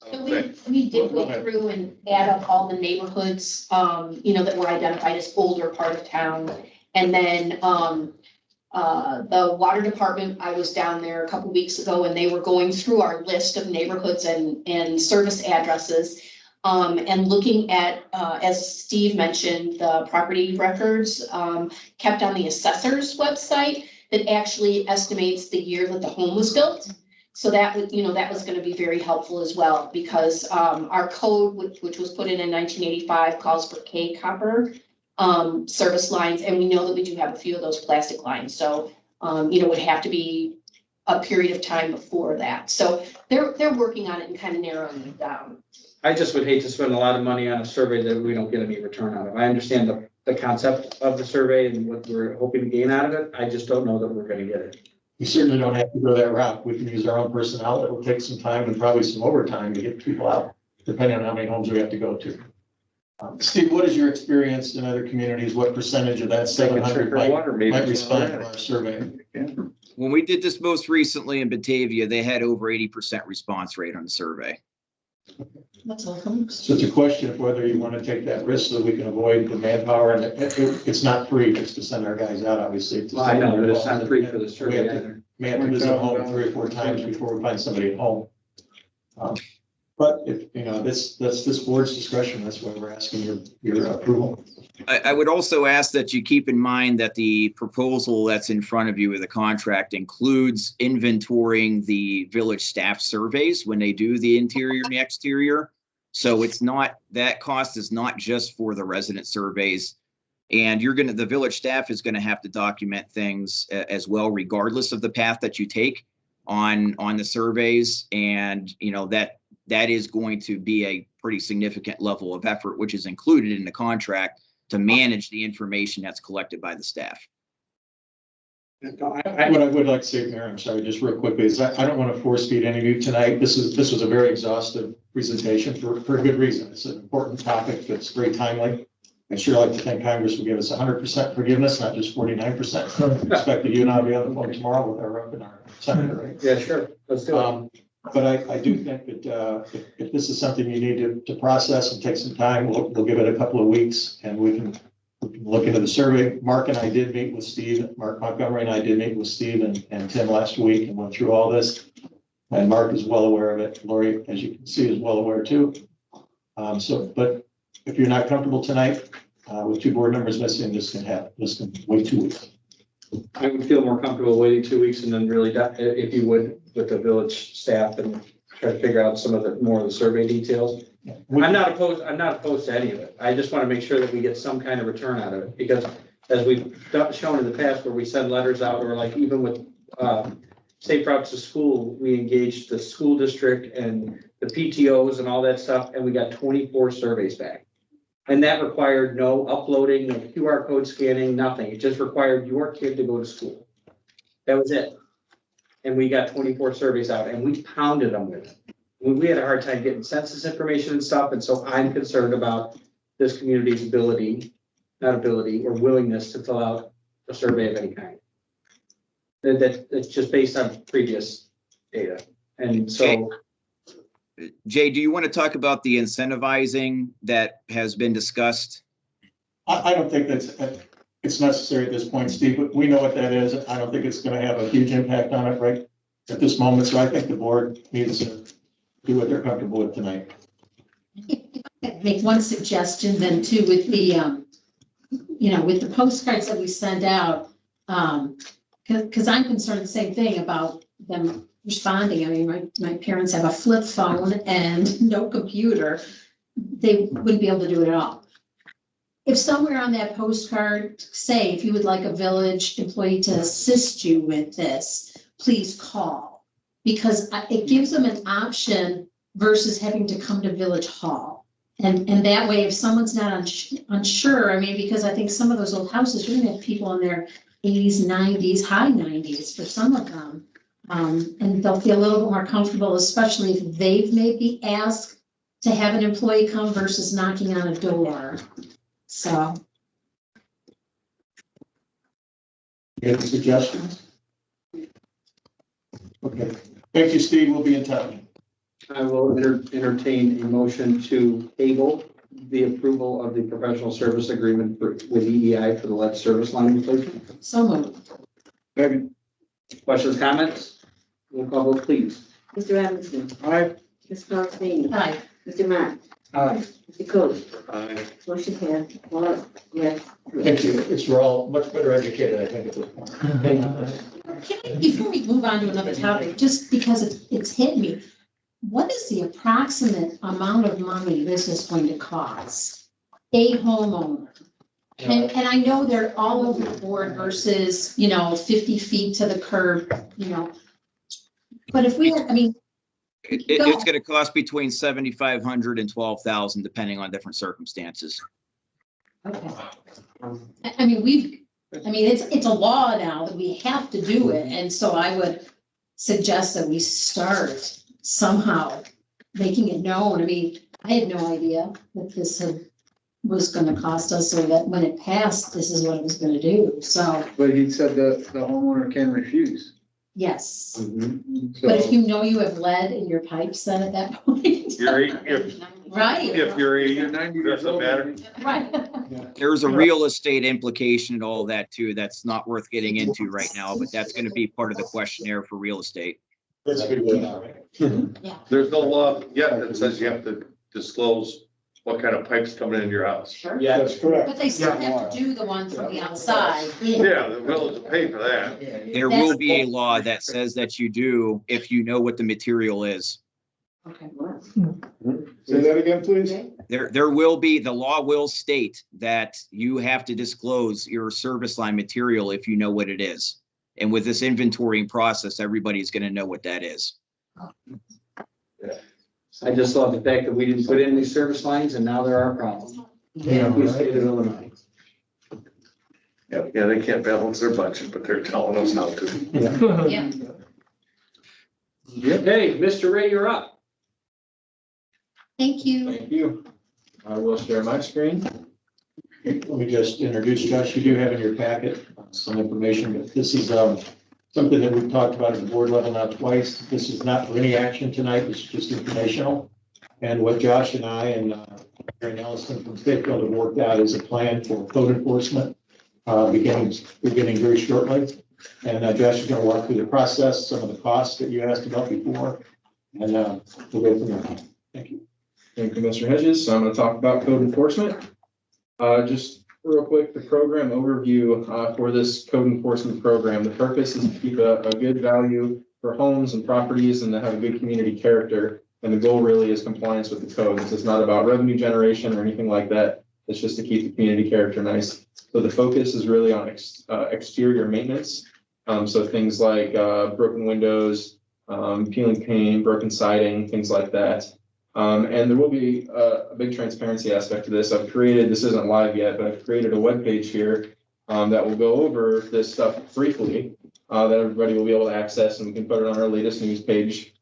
I So would say. we did Go go ahead. through and add up all the neighborhoods, that were identified as older part of town. And then, the water department, I was down there a couple weeks ago and they were going through our list of neighborhoods and service addresses. And looking at, as Steve mentioned, the property records, kept on the assessor's website that actually estimates the year that the home was built. So that was, that was gonna be very helpful as well, because, our code, which was put in 1985, calls for K copper service lines, and we know that we do have a few of those plastic lines, so, would have to be a period of time before that. So they're working on it and kind of narrowing it down. I just would hate to spend a lot of money on a survey that we don't get any return out of. I understand the concept of the survey and what we're hoping to gain out of it. I just don't know that we're gonna get it. We certainly don't have to go that route. We can use our own personnel. It will take some time and probably some overtime to get people out, depending on how many homes we have to go to. Steve, what is your experience in other communities? What percentage of that 700 might respond to our survey? When we did this most recently in Batavia, they had over 80% response rate on the survey. That's awesome. So it's a question of whether you want to take that risk so we can avoid the manpower, and it's not free just to send our guys out, obviously. Well, I know, but it's not free for the survey either. We have to visit home 3 or 4 times before we find somebody at home. But if, that's this board's discretion. That's why we're asking your approval. I would also ask that you keep in mind that the proposal that's in front of you with the contract includes inventorying the village staff surveys when they do the interior and the exterior. So it's not, that cost is not just for the resident surveys. And the village staff is gonna have to document things as well, regardless of the path that you take on the surveys. And, that is going to be a pretty significant level of effort, which is included in the contract to manage the information that's collected by the staff. What I would like to say, Mayor, I'm sorry, just real quickly, is I don't want to force feed any of you tonight. This was a very exhaustive presentation for a good reason. It's an important topic that's very timely. I'd sure like to think Congress will give us 100% forgiveness, not just 49%. I expect that you and I'll be on the phone tomorrow with our rep and our senator, right? Yeah, sure, let's do it. But I do think that if this is something you need to process and take some time, we'll give it a couple of weeks and we can look into the survey. Mark and I did meet with Steve, Mark Montgomery and I did meet with Steve and Tim last week and went through all this. And Mark is well aware of it. Lori, as you can see, is well aware too. But if you're not comfortable tonight, with two board members missing, this can wait 2 weeks. I would feel more comfortable waiting 2 weeks and then really, if you would, with the village staff and try to figure out some of the, more of the survey details. I'm not opposed to any of it. I just want to make sure that we get some kind of return out of it, because as we've shown in the past, where we send letters out, or like even with, safe routes to school, we engaged the school district and the PTOs and all that stuff, and we got 24 surveys back. And that required no uploading, no QR code scanning, nothing. It just required your kid to go to school. That was it. And we got 24 surveys out, and we pounded them with it. We had a hard time getting census information and stuff, and so I'm concerned about this community's ability, not ability, or willingness to fill out a survey of any kind. That's just based on previous data. And so, Jay, do you want to talk about the incentivizing that has been discussed? I don't think it's necessary at this point, Steve, but we know what that is. I don't think it's going to have a huge impact on it right at this moment. So I think the board needs to do what they're comfortable with tonight. Make one suggestion then too, with the, with the postcards that we send out. Because I'm concerned the same thing about them responding. I mean, my parents have a flip phone and no computer. They wouldn't be able to do it at all. If somewhere on that postcard, say, if you would like a village employee to assist you with this, please call. Because it gives them an option versus having to come to Village Hall. And that way, if someone's not unsure, I mean, because I think some of those old houses, you're gonna have people in their 80s, 90s, high 90s for some of them. And they'll feel a little bit more comfortable, especially if they've maybe asked to have an employee come versus knocking on a door. So. Any suggestions? Okay. Thank you, Steve. We'll be in touch. I will entertain a motion to table the approval of the professional service agreement with EEI for the lead service line replacement. So moved. Questions, comments? Roll call vote, please. Mr. Robinson. Aye. Ms. Paulson. Aye. Mr. Matt. Aye. Mr. Coe. Aye. Motion passed. All yes. Thank you. We're all much better educated, I think, at this point. Before we move on to another topic, just because it's hit me, what is the approximate amount of money this is going to cost a homeowner? And I know they're all over the board versus, 50 feet to the curb, But if we had, I mean. It's going to cost between 7,500 and 12,000, depending on different circumstances. Okay. I mean, it's a law now that we have to do it. And so I would suggest that we start somehow making it known. I mean, I had no idea that this was going to cost us, or that when it passed, this is what it was going to do. So, But he said the homeowner can refuse. yes. So But if you know you have lead in your pipes then at that point. Right. If you're 90, doesn't matter. Right. There's a real estate implication and all that too. That's not worth getting into right now, but that's going to be part of the questionnaire for real estate. That's good. There's no law yet that says you have to disclose what kind of pipes coming into your house. Sure. Yeah, That's correct. But they still have to do the one from the outside. Yeah, the village will pay for that. There will be a law that says that you do if you know what the material is. Okay. Say that again, please. There will be, the law will state that you have to disclose your service line material if you know what it is. And with this inventorying process, everybody's going to know what that is. I just love the fact that we didn't put in these service lines and now there are problems. Yeah. We stayed in Illinois. Yeah, they can't balance their budget, but they're telling us how to. Yeah. Okay, Mr. Ray, you're up. Thank you. Thank you. I will share my screen. Let me just introduce Josh. You do have in your packet some information, but this is something that we've talked about at the board level now twice. This is not for any action tonight. It's just informational. And what Josh and I and Aaron Ellison from Statefield have worked out is a plan for code enforcement beginning very shortly. And Josh is gonna walk through the process, some of the costs that you asked about before, and we'll go from there. Thank you. Thank you, Mr. Hedges. So I'm going to talk about code enforcement. Just real quick, the program overview for this code enforcement program. The purpose is to keep a good value for homes and properties and to have a good community character. And the goal really is compliance with the code. This is not about revenue generation or anything like that. It's just to keep the community character nice. So the focus is really on exterior maintenance. So things like broken windows, peeling paint, broken siding, things like that. And there will be a big transparency aspect to this. This isn't live yet, but I've created a web page here that will go over this stuff briefly, that everybody will be able to access, and we can put it on our latest news page.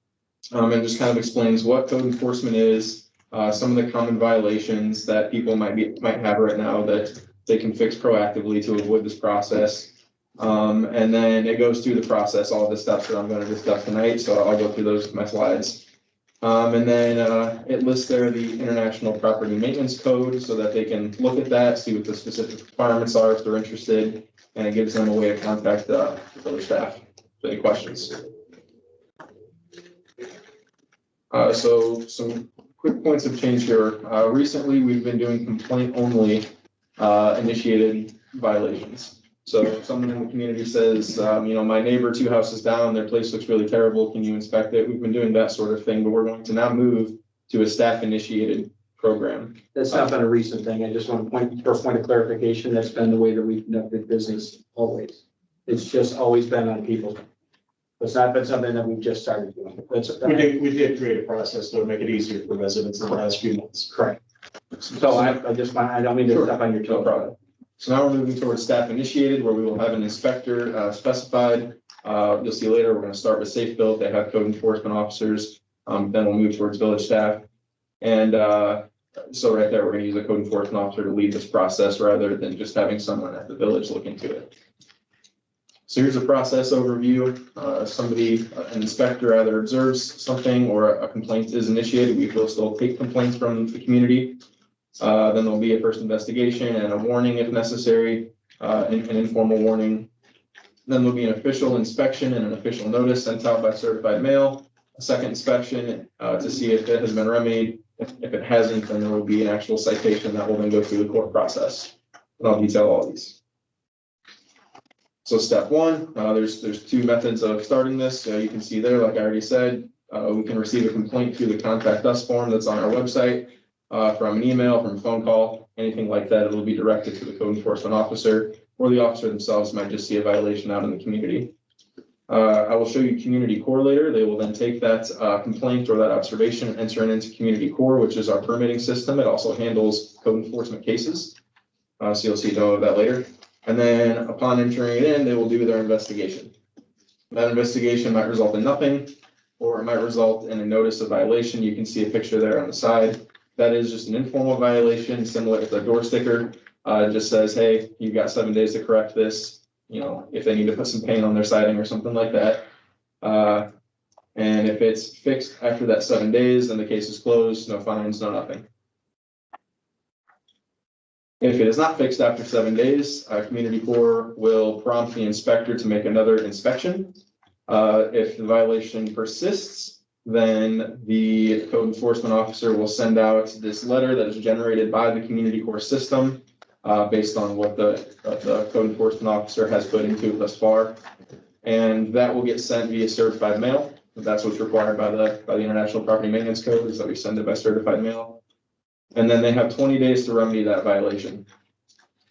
And just kind of explains what code enforcement is, some of the common violations that people might have right now that they can fix proactively to avoid this process. And then it goes through the process, all the steps that I'm going to discuss tonight. So I'll go through those with my slides. And then it lists there the International Property Maintenance Code so that they can look at that, see what the specific requirements are if they're interested, and it gives them a way to contact the village staff. Any questions? So some quick points of change here. Recently, we've been doing complaint-only initiated violations. So if someone in the community says, my neighbor 2 houses down, their place looks really terrible, can you inspect it? We've been doing that sort of thing, but we're going to now move to a staff-initiated program. That's not been a recent thing. I just want to point of clarification. That's been the way that we've conducted business always. It's just always been on people. It's not been something that we've just started doing. We did create a process to make it easier for residents in the last few months. Correct. So I don't mean to step on your toe. No problem. So now we're moving towards staff initiated, where we will have an inspector specified. You'll see later, we're going to start with Safe Built. They have code enforcement officers. Then we'll move towards village staff. And so right there, we're going to use a code enforcement officer to lead this process rather than just having someone at the village look into it. So here's a process overview. An inspector either observes something or a complaint is initiated. We will still take complaints from the community. Then there'll be a first investigation and a warning if necessary, an informal warning. Then there'll be an official inspection and an official notice sent out by certified mail. A second inspection to see if it has been remedied. If it hasn't, then there will be an actual citation that will then go through the court process. And I'll detail all these. So step one, there's 2 methods of starting this. You can see there, like I already said, we can receive a complaint through the contact us form that's on our website. From an email, from a phone call, anything like that, it'll be directed to the code enforcement officer, or the officer themselves might just see a violation out in the community. I will show you Community Core later. They will then take that complaint or that observation and enter it into Community Core, which is our permitting system. It also handles code enforcement cases. So you'll see demo of that later. And then upon entering it in, they will do their investigation. That investigation might result in nothing, or it might result in a notice of violation. You can see a picture there on the side. That is just an informal violation, similar to the door sticker. It just says, hey, you've got 7 days to correct this. If they need to put some paint on their siding or something like that. And if it's fixed after that 7 days, then the case is closed, no fines, no nothing. If it is not fixed after 7 days, Community Core will prompt the inspector to make another inspection. If the violation persists, then the code enforcement officer will send out this letter that is generated by the Community Core system based on what the code enforcement officer has put into it thus far. And that will get sent via certified mail. That's what's required by the International Property Maintenance Code, is that we send it by certified mail. And then they have 20 days to remedy that violation.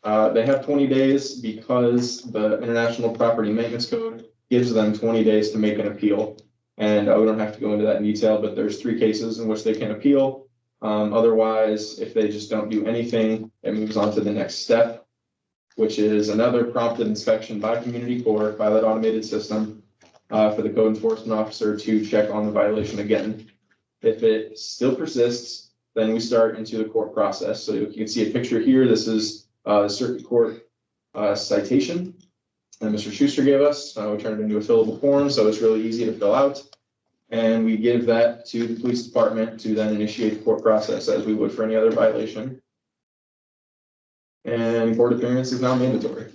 They have 20 days because the International Property Maintenance Code gives them 20 days to make an appeal. And we don't have to go into that in detail, but there's 3 cases in which they can appeal. Otherwise, if they just don't do anything, it moves on to the next step, which is another prompted inspection by Community Core, by that automated system, for the code enforcement officer to check on the violation again. If it still persists, then we start into the court process. So you can see a picture here. This is the circuit court citation that Mr. Schuster gave us. We turned it into a fillable form, so it's really easy to fill out. And we give that to the police department to then initiate the court process as we would for any other violation. And court appearance is now mandatory.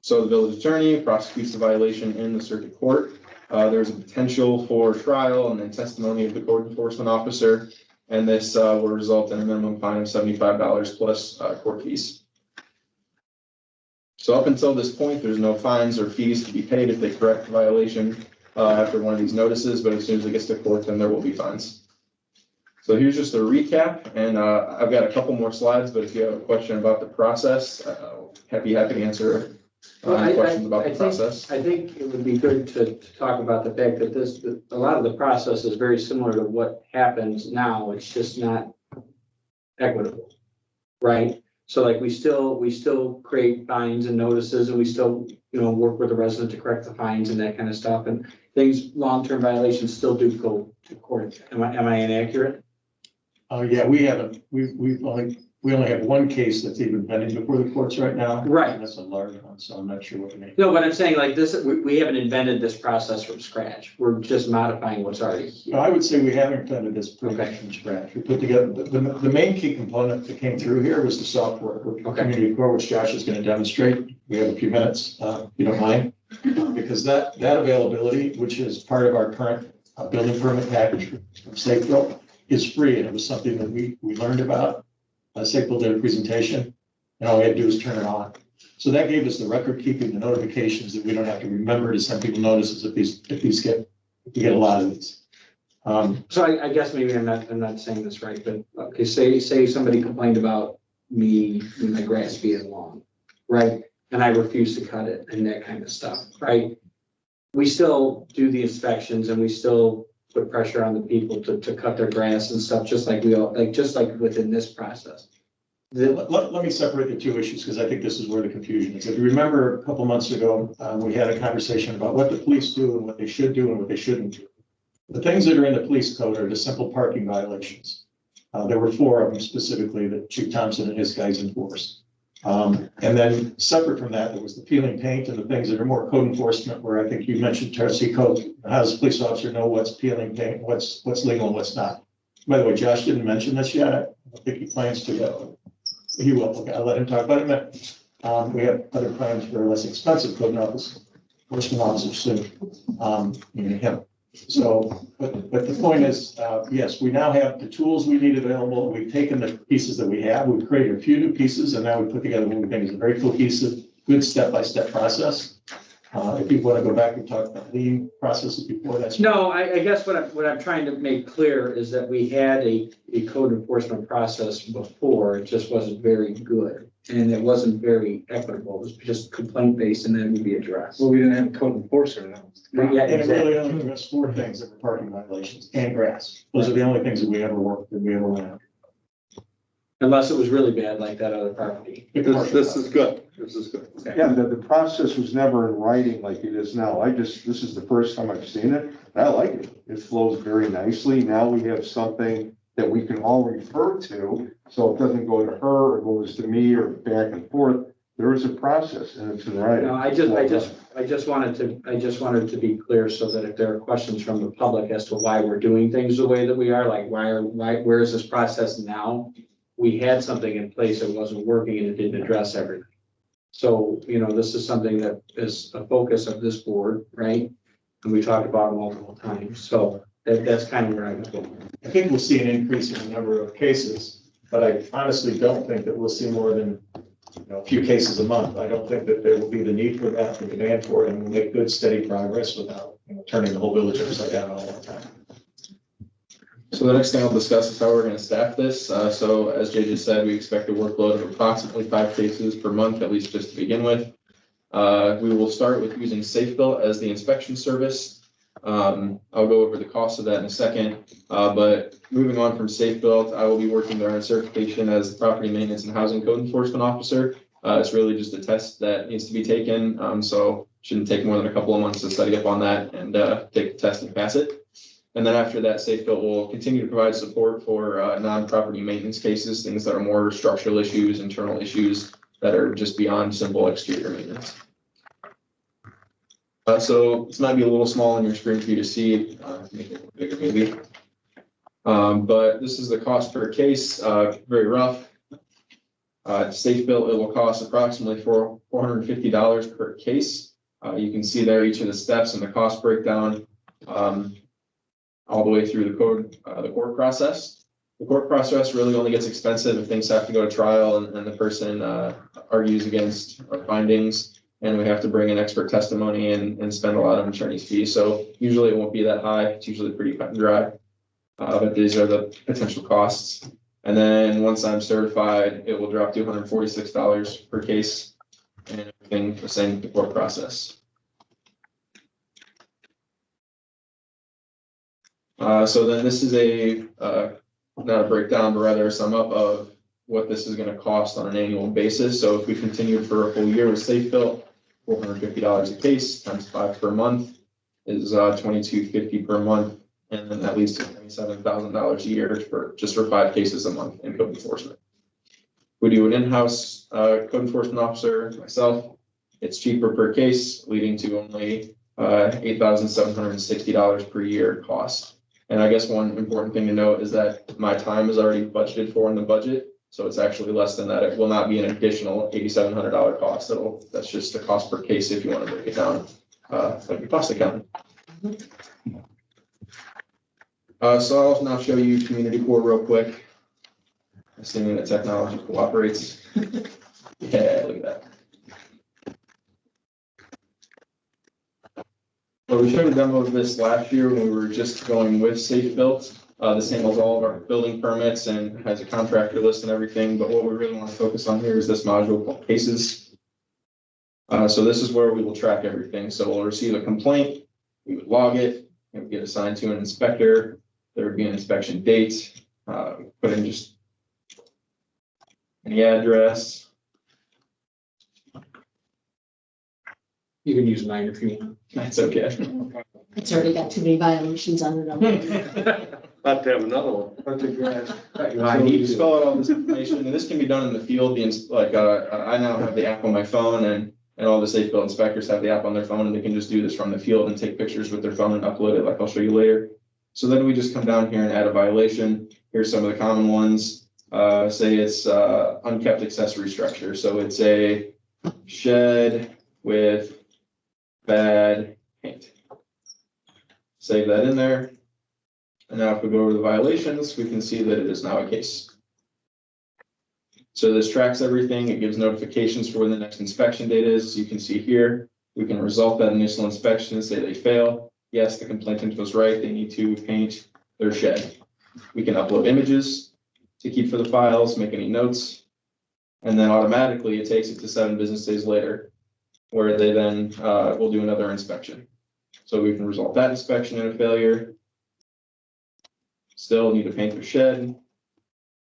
So the village attorney prosecutes the violation in the circuit court. There's a potential for trial and then testimony of the code enforcement officer. And this will result in a minimum fine of $75 plus court fees. So up until this point, there's no fines or fees to be paid if they correct the violation after one of these notices, but as soon as it gets to court, then there will be fines. So here's just a recap, and I've got a couple more slides, but if you have a question about the process, happy to answer any questions about the process. I think it would be good to talk about the fact that a lot of the process is very similar to what happens now. It's just not equitable, right? So like we still create fines and notices, and we still, work with the resident to correct the fines and that kind of stuff. And things, long-term violations still do go to court. Am I inaccurate? Yeah, we only have one case that's even pending before the courts right now. Right. And that's a large one, so I'm not sure what you mean. No, but I'm saying like this, we haven't invented this process from scratch. We're just modifying what's already here. No, I would say we haven't invented this pretty much from scratch. We put together, the main key component that came through here was the software, community core, which Josh is going to demonstrate. We have a few minutes, if you don't mind, because that availability, which is part of our current building permit package from Safe Built, is free, and it was something that we learned about. Safe Built did a presentation, and all we had to do was turn it on. So that gave us the record keeping, the notifications that we don't have to remember to send people notices if we get a lot of these. So I guess maybe I'm not saying this right, but okay, say somebody complained about me and my grass being long, right? And I refuse to cut it and that kind of stuff, right? We still do the inspections and we still put pressure on the people to cut their grass and stuff, just like within this process. Let me separate the two issues, because I think this is where the confusion is. If you remember a couple months ago, we had a conversation about what the police do and what they should do and what they shouldn't do. The things that are in the police code are the simple parking violations. There were 4 of them specifically that Chief Thompson and his guys enforced. And then separate from that, there was the peeling paint and the things that are more code enforcement, where I think you mentioned Tennessee code. How does a police officer know what's peeling paint, what's legal and what's not? By the way, Josh didn't mention this yet. I don't think he plans to. He will. Okay, I'll let him talk about it in a minute. We have other plans for less expensive code enforcement officers soon. Him. So, but the point is, yes, we now have the tools we need available. We've taken the pieces that we have. We've created a few new pieces, and now we put together what we think is a very cohesive, good step-by-step process. If you want to go back and talk about lean processes before that. No, I guess what I'm trying to make clear is that we had a code enforcement process before. It just wasn't very good. And it wasn't very equitable. It was just complaint based and then it would be addressed. Well, we didn't have a code enforcer now. Yeah, And it exactly. really only addressed 4 things that were parking violations and grass. Those are the only things that we ever worked, that we ever went out. Unless it was really bad like that other property. This is good. This is good. Yeah, the process was never in writing like it is now. This is the first time I've seen it. And I like it. It flows very nicely. Now we have something that we can all refer to. So it doesn't go to her or goes to me or back and forth. There is a process and it's in writing. No, I just wanted to be clear so that if there are questions from the public as to why we're doing things the way that we are, like where is this process now? We had something in place that wasn't working and it didn't address everything. So, this is something that is a focus of this board, right? And we talked about it multiple times. So that's kind of where I was going. I think we'll see an increase in the number of cases, but I honestly don't think that we'll see more than a few cases a month. I don't think that there will be the need for that, the demand for it, and we'll make good, steady progress without turning the whole village upside down all the time. So the next thing I'll discuss is how we're going to staff this. So as Jay just said, we expect a workload of approximately 5 cases per month, at least just to begin with. We will start with using Safe Built as the inspection service. I'll go over the cost of that in a second, but moving on from Safe Built, I will be working there on certification as the Property Maintenance and Housing Code Enforcement Officer. It's really just a test that needs to be taken, so shouldn't take more than a couple of months to study up on that and take the test and pass it. And then after that, Safe Built will continue to provide support for non-property maintenance cases, things that are more structural issues, internal issues that are just beyond simple exterior maintenance. So this might be a little small on your screen for you to see, make it bigger maybe. But this is the cost per case, very rough. Safe Built, it will cost approximately $450 per case. You can see there each of the steps and the cost breakdown, all the way through the court process. The court process really only gets expensive if things have to go to trial and the person argues against our findings, and we have to bring in expert testimony and spend a lot of attorney's fees. So usually it won't be that high. It's usually pretty cut and dry. But these are the potential costs. And then once I'm certified, it will drop to $146 per case, and everything the same with the court process. So then this is not a breakdown, but rather a sum up of what this is going to cost on an annual basis. So if we continued for a full year with Safe Built, $450 a case times 5 per month is $22.50 per month, and then that leads to $27,000 a year for 5 cases a month in code enforcement. We do an in-house code enforcement officer, myself. It's cheaper per case, leading to only $8,760 per year cost. And I guess one important thing to note is that my time is already budgeted for in the budget, so it's actually less than that. It will not be an additional $8,700 cost. That's just the cost per case if you want to break it down like your cost accountant. So I'll now show you community court real quick, assuming that technology cooperates. Yeah, look at that. So we showed a demo of this last year when we were just going with Safe Built. This handles all of our building permits and has a contractor list and everything. But what we really want to focus on here is this module called cases. So this is where we will track everything. So we'll receive a complaint, we would log it, it would get assigned to an inspector. There would be an inspection date, put in just any address. You can use mine if you want. That's okay. It's already got too many violations on it. About to have another one. So you spell out all this information, and this can be done in the field. I now have the app on my phone, and all the Safe Built inspectors have the app on their phone, and they can just do this from the field and take pictures with their phone and upload it, like I'll show you later. So then we just come down here and add a violation. Here's some of the common ones. Say it's unkept accessory structure. So it's a shed with bad paint. Save that in there. And now if we go over the violations, we can see that it is now a case. So this tracks everything. It gives notifications for when the next inspection date is. As you can see here, we can result that initial inspection and say they fail. Yes, the complainant was right. They need to paint their shed. We can upload images to keep for the files, make any notes, and then automatically it takes it to 7 business days later, where they then will do another inspection. So we can result that inspection in a failure. Still need to paint their shed,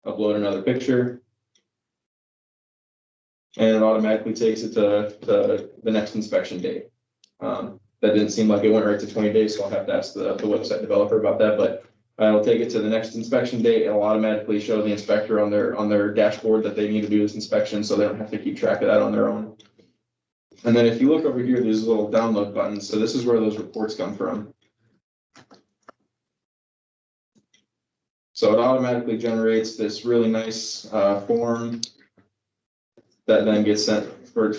upload another picture, and it automatically takes it to the next inspection date. That didn't seem like it went right to 20 days, so I'll have to ask the website developer about that, but it'll take it to the next inspection date. It'll automatically show the inspector on their dashboard that they need to do this inspection, so they don't have to keep track of that on their own. And then if you look over here, there's little download buttons. So this is where those reports come from. So it automatically generates this really nice form that then gets sent for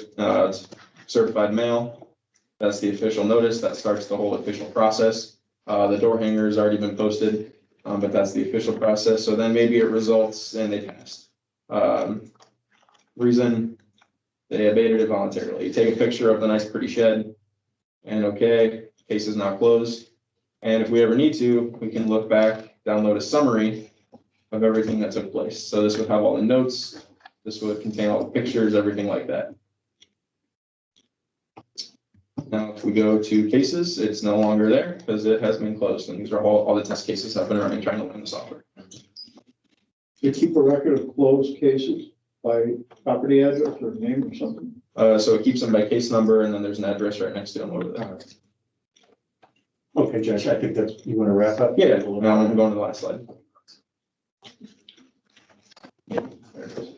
certified mail. That's the official notice. That starts the whole official process. The door hanger has already been posted, but that's the official process. So then maybe it results in they passed. Reason, they abated it voluntarily. You take a picture of the nice pretty shed and okay, case is now closed. And if we ever need to, we can look back, download a summary of everything that took place. So this would have all the notes. This would contain all the pictures, everything like that. Now, if we go to cases, it's no longer there because it has been closed. And these are all the test cases I've been running trying to learn the software. You keep a record of closed cases by property address or name or something? So it keeps them by case number, and then there's an address right next to them over there. Okay, Josh, I think that's, you want to wrap up? Yeah, now I'm going to the last slide. Yeah, there it is.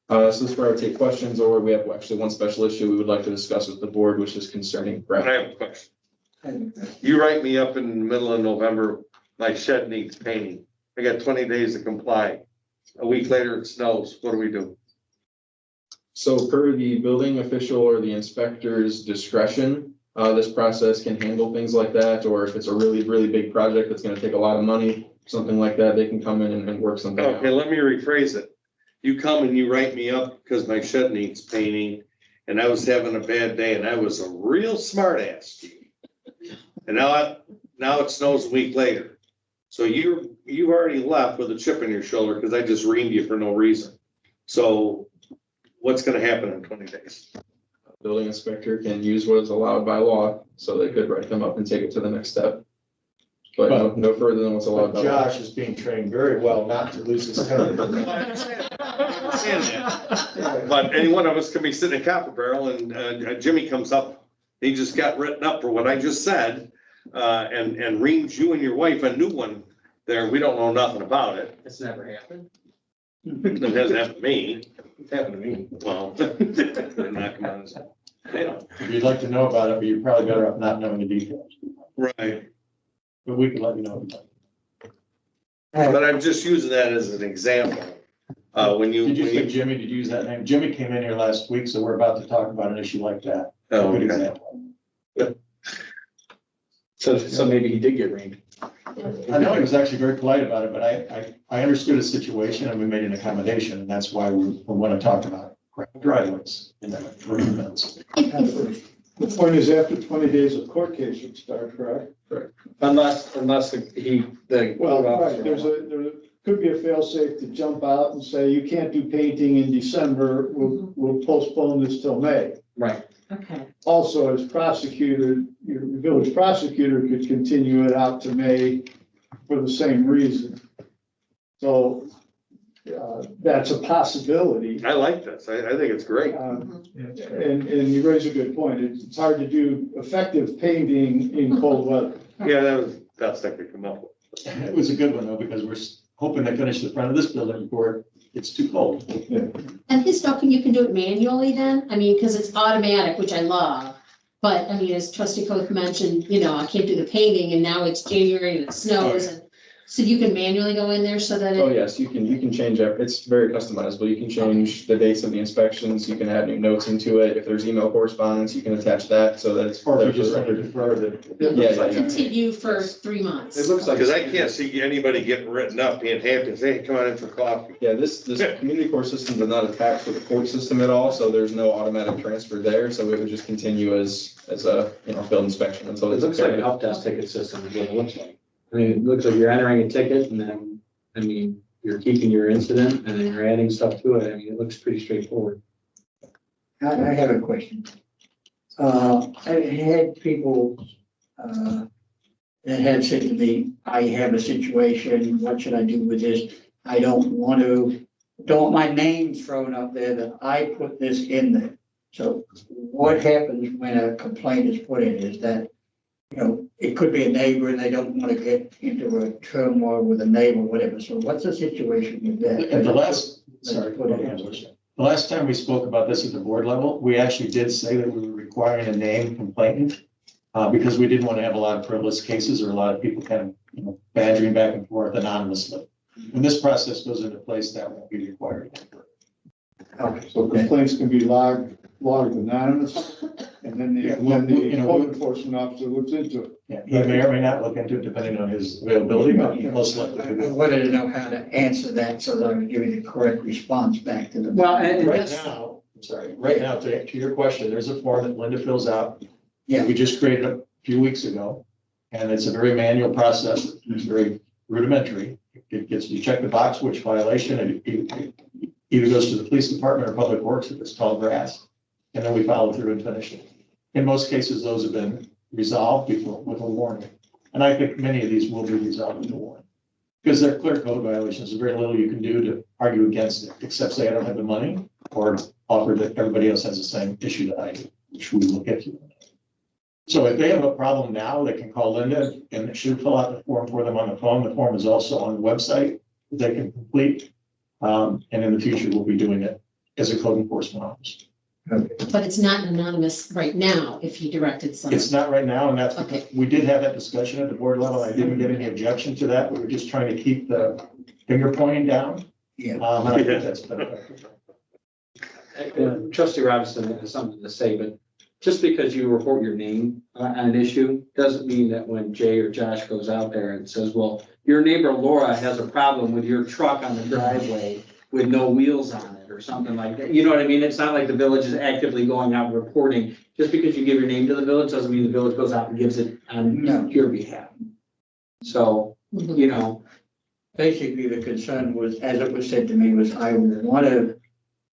So this is where I would take questions, or we have actually one special issue we would like to discuss with the board, which is concerning. I have a question. You write me up in the middle of November, my shed needs painting. I got 20 days to comply. A week later it snows. What do we do? So per the building official or the inspector's discretion, this process can handle things like that, or if it's a really, really big project that's gonna take a lot of money, something like that, they can come in and work something Okay, out. let me rephrase it. You come and you write me up because my shed needs painting and I was having a bad day and I was a real smart ass to you. And now it snows a week later. So you've already left with a chip on your shoulder because I just reamed you for no reason. So what's gonna happen in 20 days? Building inspector can use what is allowed by law, so they could write them up and take it to the next step. But no further than what's allowed by But law. Josh is being trained very well not to lose his temper. But any one of us can be sitting in Copper Barrel and Jimmy comes up, he just got written up for what I just said, and reams you and your wife a new one there. We don't know nothing about it. It's never happened. It hasn't happened to me. It's happened to me. Well, they're not coming on. They don't. You'd like to know about it, but you're probably better off not knowing the details. Right. But we can let you know. But I'm just using that as an example. When you. Did you say Jimmy? Did you use that name? Jimmy came in here last week, so we're about to talk about an issue like that. Oh, Good okay. example. So maybe he did get rained. I know he was actually very polite about it, but I understood his situation and we made an accommodation, and that's why we want to talk about driveways in that for minutes. The point is, after 20 days of court case would start, correct? Unless the. Well, right, there could be a fail-safe to jump out and say, you can't do painting in December, we'll postpone this till May. Right. Okay. Also, as prosecutor, your village prosecutor could continue it out to May for the same reason. So, that's a possibility. I like this. I think it's great. And you raise a good point. It's hard to do effective painting in cold weather. Yeah, that was the best I could come up with. It was a good one though, because we're hoping to finish the front of this building before it's too cold. And his stuff, you can do it manually then? I mean, because it's automatic, which I love. But I mean, as trustee Coth mentioned, I can't do the painting and now it's January and it snows and so you can manually go in there so that Oh, it, yes, you can change it. It's very customizable. You can change the dates of the inspections. You can add new notes into it. If there's email correspondence, you can attach that so that it's. Or if you just want to defer the. Yeah. continue for 3 months. It looks like. Because I can't see anybody getting written up in Hampton, hey, come on in for coffee. Yeah, this community court system does not attach to the court system at all, so there's no automatic transfer there, so it would just continue as a, field inspection until It it's. looks like an help desk ticket system is what it looks like. I mean, it looks like you're entering a ticket and then, you're keeping your incident and then you're adding stuff to it. I mean, it looks pretty straightforward. I have a question. I had people, that had said to me, I have a situation, what should I do with this? I don't want my name thrown up there that I put this in there. So what happens when a complaint is put in? Is that, it could be a neighbor and they don't want to get into a turmoil with a neighbor, whatever. So what's the situation with that? And the last time we spoke about this at the board level, we actually did say that we were requiring a named complainant because we didn't want to have a lot of frivolous cases or a lot of people kind of, badgering back and forth anonymously. When this process goes into place, that won't be required. Okay. So complaints can be logged anonymous, and then the code enforcement officer looks into it. Yeah, he may or may not look into it depending on his availability, but most likely. I wanted to know how to answer that so that I'm giving the correct response back to them. Well, and Right that's, now, to your question, there's a form that Linda fills out. Yeah. We just created a few weeks ago, and it's a very manual process. It's very rudimentary. It gets, you check the box, which violation, and it either goes to the police department or public works if it's tall grass. And then we follow through and finish it. In most cases, those have been resolved before with a warning. And I think many of these will be resolved with a warning. Because they're clear code violations. There's very little you can do to argue against it, except say I don't have the money or offer that everybody else has the same issue that I do, which we will get to. So if they have a problem now, they can call Linda and she'll fill out the form for them on the phone. The form is also on the website that they can complete. And in the future, we'll be doing it as a code enforcement officer. But it's not anonymous right now if you directed someone. It's not right now, and that's, Okay. we did have that discussion at the board level. I didn't get any objection to that. We were just trying to keep the finger pointing down. Yeah. And I think that's been effective. Trustee Robinson has something to say, but just because you report your name on an issue doesn't mean that when Jay or Josh goes out there and says, well, your neighbor Laura has a problem with your truck on the driveway with no wheels on it or something like that. You know what I mean? It's not like the village is actively going out and reporting. Just because you give your name to the village doesn't mean the village goes out and gives it on your behalf. So, you know, Basically, the concern was, as it was said to me, was I want to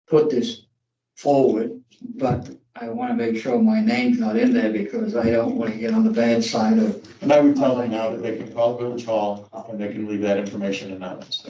put this forward, but I want to make sure my name's not in there because I don't want to get on the bad side of. And I would tell them now that they can call Village Hall and they can leave that information anonymous.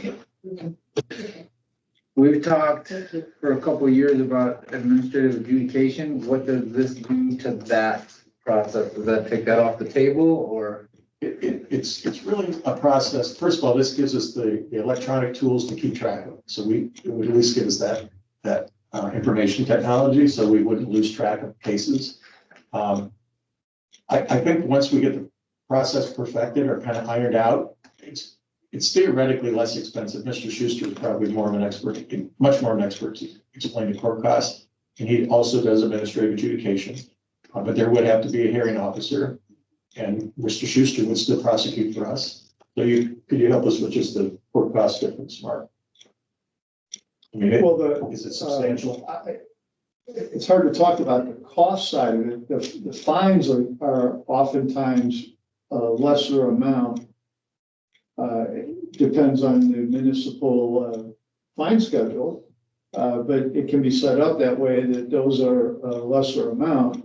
We've talked for a couple of years about administrative adjudication. What does this do to that process? Does that take that off the table or? It's really a process. First of all, this gives us the electronic tools to keep track of it. So it would at least give us that information technology, so we wouldn't lose track of cases. I think once we get the process perfected or kind of ironed out, it's theoretically less expensive. Mr. Schuster is probably more of an expert, much more of an expert to explain the court costs. And he also does administrative adjudication, but there would have to be a hearing officer. And Mr. Schuster would still prosecute for us. So could you help us with just the court cost difference, Mark? I mean, is it substantial? It's hard to talk about the cost side of it. The fines are oftentimes a lesser amount. It depends on the municipal fine schedule, but it can be set up that way that those are a lesser amount.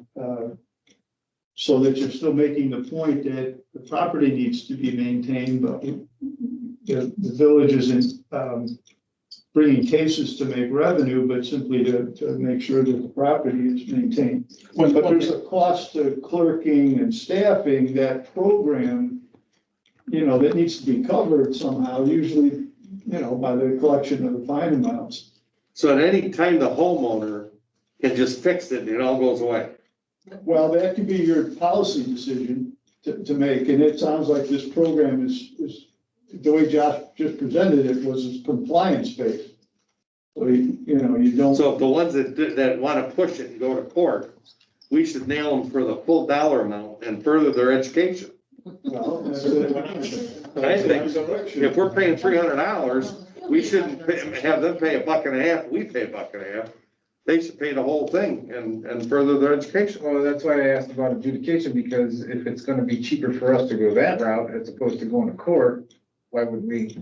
So that you're still making the point that the property needs to be maintained, but the village isn't bringing cases to make revenue, but simply to make sure that the property is maintained. But there's a cost to clerking and staffing that program, that needs to be covered somehow, usually, by the collection of the fine amounts. So at any time, the homeowner can just fix it and it all goes away. Well, that could be your policy decision to make, and it sounds like this program is the way Josh just presented it was compliance based. So you don't. So if the ones that want to push it and go to court, we should nail them for the full dollar amount and further their education. Well, I think if we're paying $300, we shouldn't have them pay $1.50. We pay $1.50. They should pay the whole thing and further their education. Well, that's why I asked about adjudication, because if it's gonna be cheaper for us to go that route as opposed to going to court, why would we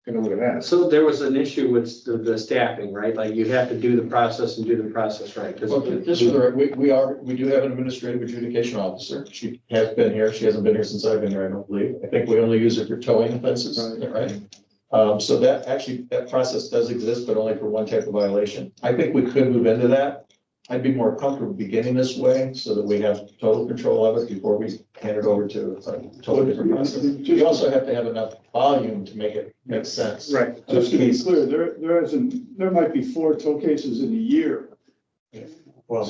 go with that? so there was an issue with the staffing, right? Like you have to do the process and do the process right. 'Cause Well, just for the, we do have an administrative adjudication officer. She has been here. She hasn't been here since I've been here, I don't believe. I think we only use her for towing offenses, right? So that process does exist, but only for one type of violation. I think we could move into that. I'd be more comfortable beginning this way so that we have total control of it before we hand it over to a totally different process. You also have to have enough volume to make it make sense. Right. Just to be clear, there might be 4 tow cases in a year. Well,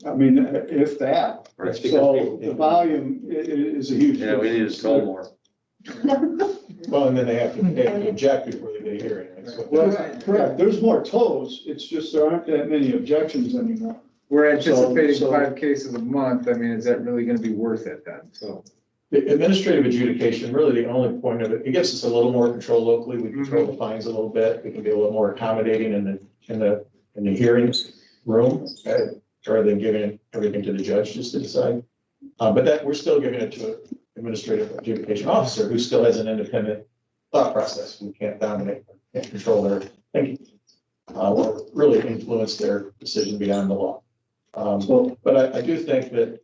I mean, if that. Right. So the volume is a huge. Yeah, we need to toll more. well, and then they have to object before they get a hearing. Right? So- Well, correct. There's more tows. It's just there aren't that many objections anymore. We're anticipating So- 5 cases a month. I mean, is that really gonna be worth it then? So. The administrative adjudication, really the only point of it gives us a little more control locally. We control the fines a little bit. We can be a little more accommodating in the hearings room, rather than giving everything to the judge just to decide. But that we're still giving it to an administrative adjudication officer who still has an independent thought process. We can't dominate, can't control their thinking, or really influence their decision beyond the law. But I do think that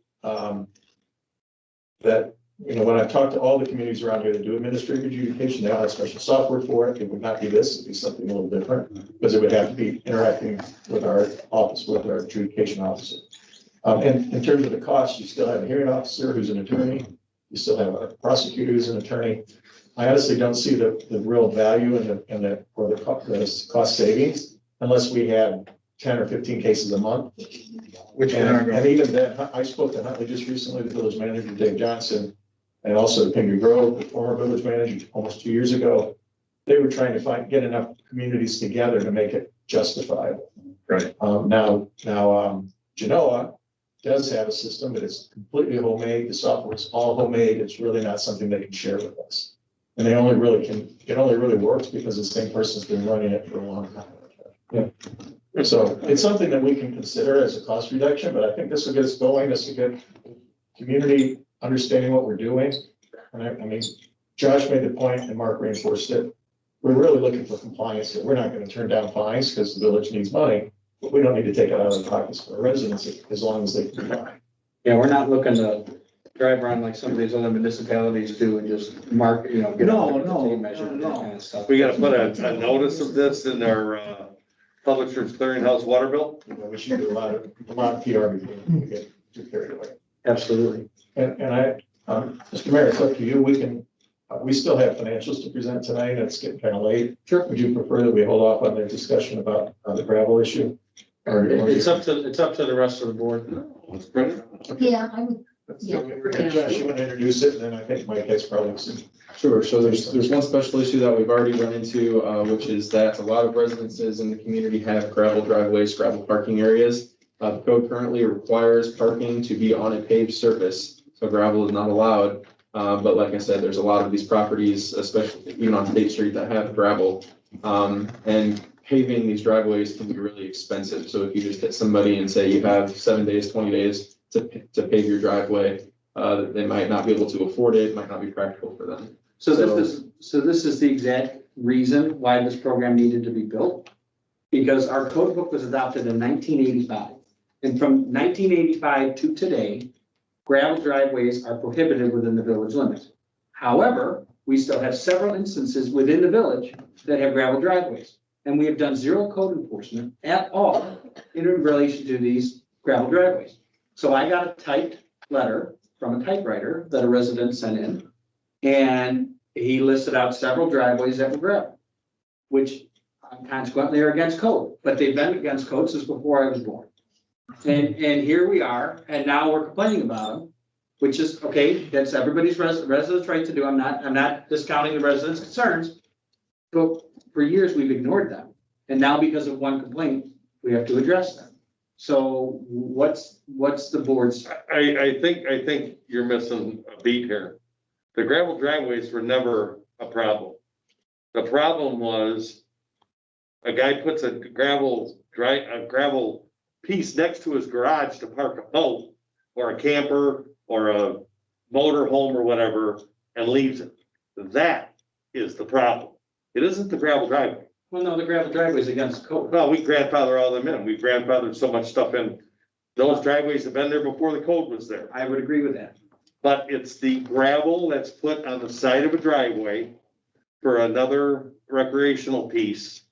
when I've talked to all the communities around here that do administrative adjudication, they all have special software for it. It would not be this, it'd be something a little different, because it would have to be interacting with our office, with our adjudication officer. And in terms of the cost, you still have a hearing officer who's an attorney. You still have a prosecutor who's an attorney. I honestly don't see the real value in the cost savings unless we had 10 or 15 cases a month. And even then, I spoke to Huntley just recently, the village manager, Dave Johnson, and also Pingree Grove, the former village manager, almost 2 years ago. They were trying to get enough communities together to make it justifiable. Right. Genoa does have a system, but it's completely homemade. The software is all homemade. It's really not something they can share with us. And it only really works because the same person's been running it for a long time. Yeah. So it's something that we can consider as a cost reduction, but I think this will get us going. This will get community understanding what we're doing. And I mean, Josh made the point and Mark reinforced it. We're really looking for compliance here. We're not going to turn down fines because the village needs money, but we don't need to take it out of the pockets for our residents as long as they comply. Yeah, we're not looking to drive around like some of these other municipalities do and just mark, you know, get No, out there, no, tape measure, that no. kind of stuff. We gotta put a notice of this in our, Publishers Clearinghouse water bill. You know, we should do a lot of PR before we get too carried away. Absolutely. And Mr. Mayor, it's up to you. We still have financials to present tonight. It's getting kind of late. Sure. Would you prefer that we hold off on the discussion about the gravel issue? Or It's up to the rest of the board. Let's print it. Yeah, I would, yeah. Josh, you want to introduce it, and then I think Mike has probably some. Sure, so there's one special issue that we've already run into, which is that a lot of residences in the community have gravel driveways, gravel parking areas. The code currently requires parking to be on a paved surface, so gravel is not allowed. But like I said, there's a lot of these properties, especially even on State Street, that have gravel. And paving these driveways can be really expensive. So if you just hit somebody and say you have 7 days, 20 days to pave your driveway, they might not be able to afford it, might not be practical for them. So this is the exact reason why this program needed to be built. Because our code book was adopted in 1985. And from 1985 to today, gravel driveways are prohibited within the village limits. However, we still have several instances within the village that have gravel driveways. And we have done zero code enforcement at all in relation to these gravel driveways. So I got a typed letter from a typewriter that a resident sent in. And he listed out several driveways that were gravel, which consequently are against code, but they've been against code since before I was born. And here we are, and now we're complaining about them, which is, okay, that's everybody's residents' right to do. I'm not discounting the residents' concerns. But for years, we've ignored them. And now because of one complaint, we have to address them. So what's the board's? I think you're missing a beat here. The gravel driveways were never a problem. The problem was a guy puts a gravel piece next to his garage to park a boat or a camper or a motor home or whatever and leaves it. That is the problem. It isn't the gravel driveway. Well, no, the gravel driveway is against code. Well, we grandfather all them in. We grandfathered so much stuff in. Those driveways have been there before the code was there. I would agree with that. But it's the gravel that's put on the side of a driveway for another recreational piece.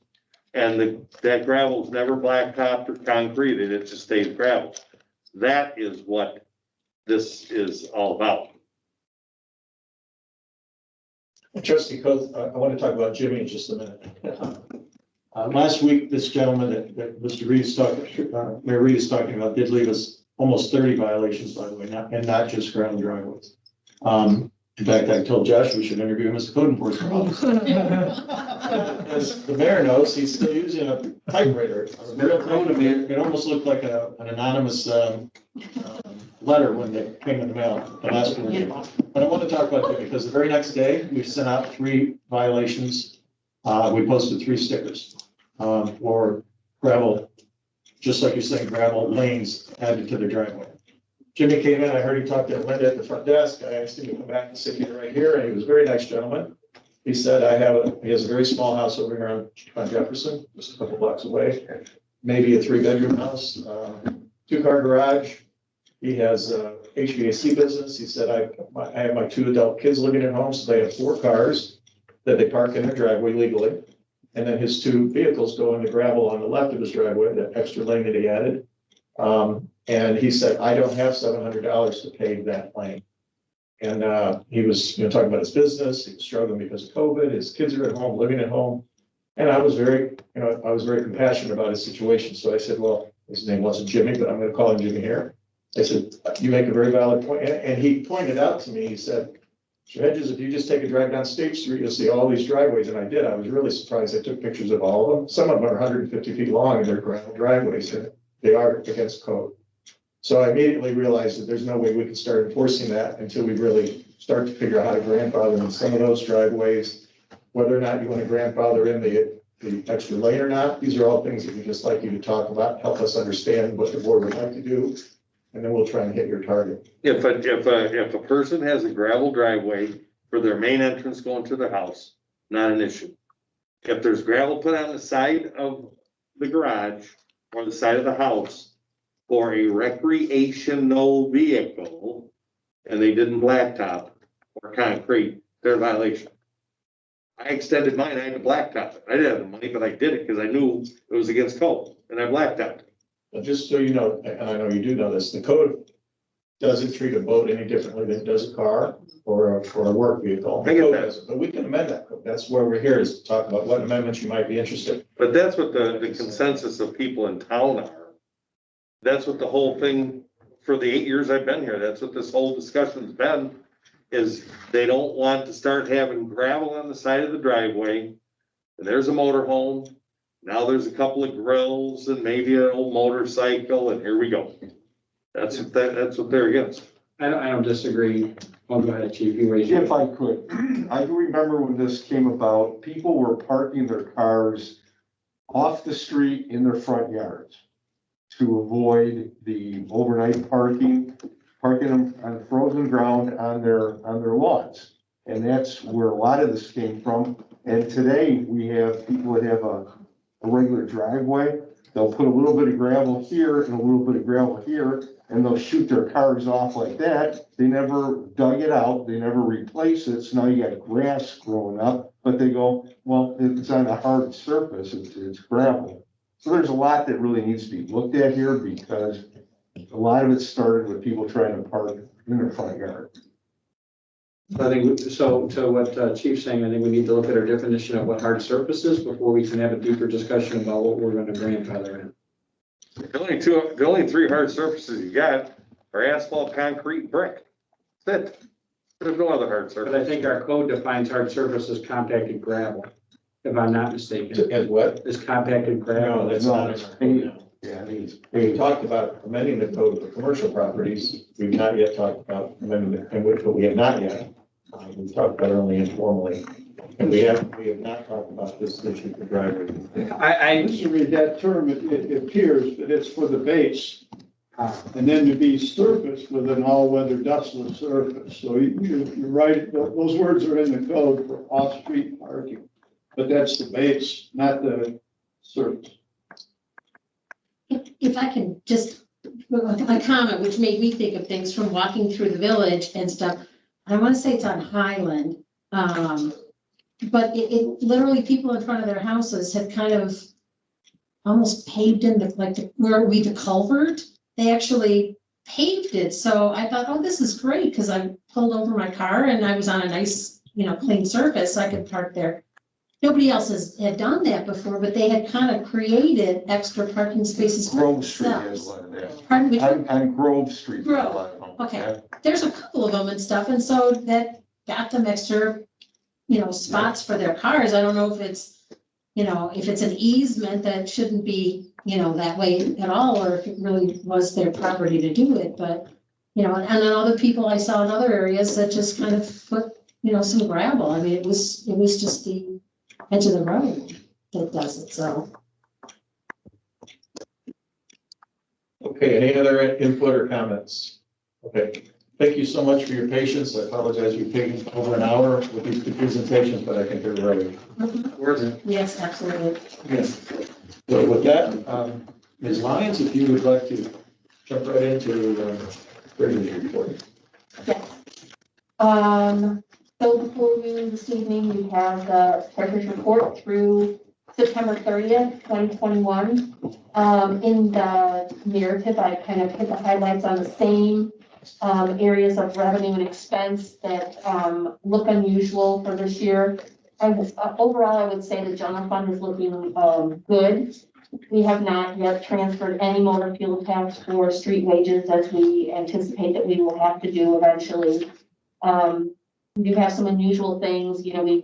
And that gravel is never blacktopped or concreted, it just stays gravel. That is what this is all about. Trustee Coates, I want to talk about Jimmy in just a minute. Last week, this gentleman that Mr. Reed is talking, Mayor Reed is talking about, did leave us almost 30 violations, by the way, not just gravel driveways. In fact, I told Josh we should interview him as a code enforcement officer. As the mayor knows, he's still using a typewriter. It almost looked like an anonymous letter when they came in the mail, the last one. But I want to talk about that because the very next day, we sent out 3 violations. We posted 3 stickers for gravel, just like you're saying, gravel lanes added to the driveway. Jimmy came in, I heard he talked to Linda at the front desk. I asked him to come back and sit here right here, and he was a very nice gentleman. He said, he has a very small house over here on Jefferson, just a couple blocks away, maybe a 3-bedroom house, 2-car garage. He has a HVAC business. He said, I have my 2 adult kids living at home, so they have 4 cars that they park in their driveway legally. And then his 2 vehicles go in the gravel on the left of his driveway, that extra lane that he added. And he said, I don't have $700 to pave that lane. And he was talking about his business. He was struggling because of COVID. His kids are at home, living at home. And I was very compassionate about his situation. So I said, well, his name wasn't Jimmy, but I'm going to call him Jimmy here. I said, you make a very valid point. And he pointed out to me, he said, Hedges, if you just take a drive down State Street, you'll see all these driveways, and I did, I was really surprised, I took pictures of all of them, some of them are 150 feet long, and they're gravel driveways, and they are against code. So I immediately realized that there's no way we can start enforcing that until we really start to figure out how to grandfather in some of those driveways, whether or not you want to grandfather in the extra lane or not. These are all things that we'd just like you to talk about, help us understand what the board would like to do, and then we'll try and hit your target. If a person has a gravel driveway for their main entrance going to their house, not an issue. If there's gravel put on the side of the garage or the side of the house for a recreational vehicle, and they didn't blacktop or concrete, they're in violation. I extended mine, I had to blacktop it. I didn't have the money, but I did it because I knew it was against code, and I blacktopped it. But just so you know, and I know you do know this, the code doesn't treat a boat any differently than it does a car or a work vehicle. I get The code that. doesn't, but we can amend that code. That's why we're here, is to talk about what amendments you might be interested in. But that's what the consensus of people in town are. That's what the whole thing, for the 8 years I've been here, that's what this whole discussion's been, is they don't want to start having gravel on the side of the driveway. And there's a motor home, now there's a couple of grills and maybe an old motorcycle, and here we go. That's what they're against. I don't disagree. Oh, go ahead, Chief, you raised your. If I could, I do remember when this came about, people were parking their cars off the street in their front yards to avoid the overnight parking them on frozen ground on their lawns. And that's where a lot of this came from. And today we have people that have a regular driveway. They'll put a little bit of gravel here and a little bit of gravel here, and they'll shoot their cars off like that. They never dug it out. They never replace it. So now you got grass growing up, but they go, well, it's on a hard surface. It's gravel. So there's a lot that really needs to be looked at here, because a lot of it started with people trying to park in their front yard. I think, so to what Chief's saying, I think we need to look at our definition of what hard surface is before we can have a deeper discussion about what we're gonna grandfather in. The only three hard surfaces you got are asphalt, concrete, and brick. That's it. There's no other hard surface. But I think our code defines hard surface as compacted gravel, if I'm not mistaken. As what? Is compacted gravel. No, that's not in our code now. Yeah, We talked about amending the code for commercial properties. We've not yet talked about amending it, and but we have not yet. We've talked about it only informally. And we have not talked about this issue for driveways. Just to read that term, it appears that it's for the base. And then to be surfaced with an all-weather dustless surface. So you're right, those words are in the code for off-street parking. But that's the base, not the surface. If I can just, a comment which made me think of things from walking through the village and stuff. I want to say it's on Highland. But it literally, people in front of their houses have kind of almost paved in where we the culvert, they actually paved it. So I thought, oh, this is great, because I pulled over my car and I was on a nice, clean surface, so I could park there. Nobody else had done that before, but they had kind of created extra parking spaces. Grove Street has one of that. Pardon me? On Grove Street. there's a lot of them. Okay. There's a couple of them and stuff, and so that got them extra, spots for their cars. I don't know if it's, if it's an easement that shouldn't be, that way at all, or if it really was their property to do it, but, and then other people I saw in other areas that just kind of put, some gravel. I mean, it was just the edge of the road that does it, so. Okay, any other input or comments? Okay, thank you so much for your patience. I apologize, we've taken over an hour with these two presentations, but I think they're ready. Where's it? Yes, absolutely. Yes. So with that, Ms. Lyons, if you would like to jump right into Treasurer's report. Yes. So before you this evening, we have the Treasurer's report through September 30th, 2021. In the narrative, I kind of hit the highlights on the same areas of revenue and expense that look unusual for this year. Overall, I would say the general fund is looking good. We have not yet transferred any motor fuel tax or street wages, as we anticipate that we will have to do eventually. We do have some unusual things, you know, we,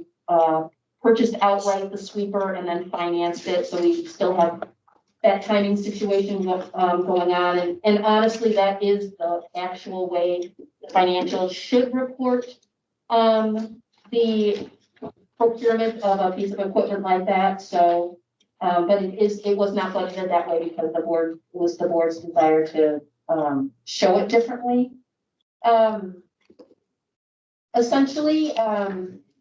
purchased outright the sweeper and then financed it, so we still have that timing situation, going on, and honestly, that is the actual way the financials should report, the procurement of a piece of equipment like that, so, but it was not budgeted that way because it was the board's desire to, show it differently. Essentially,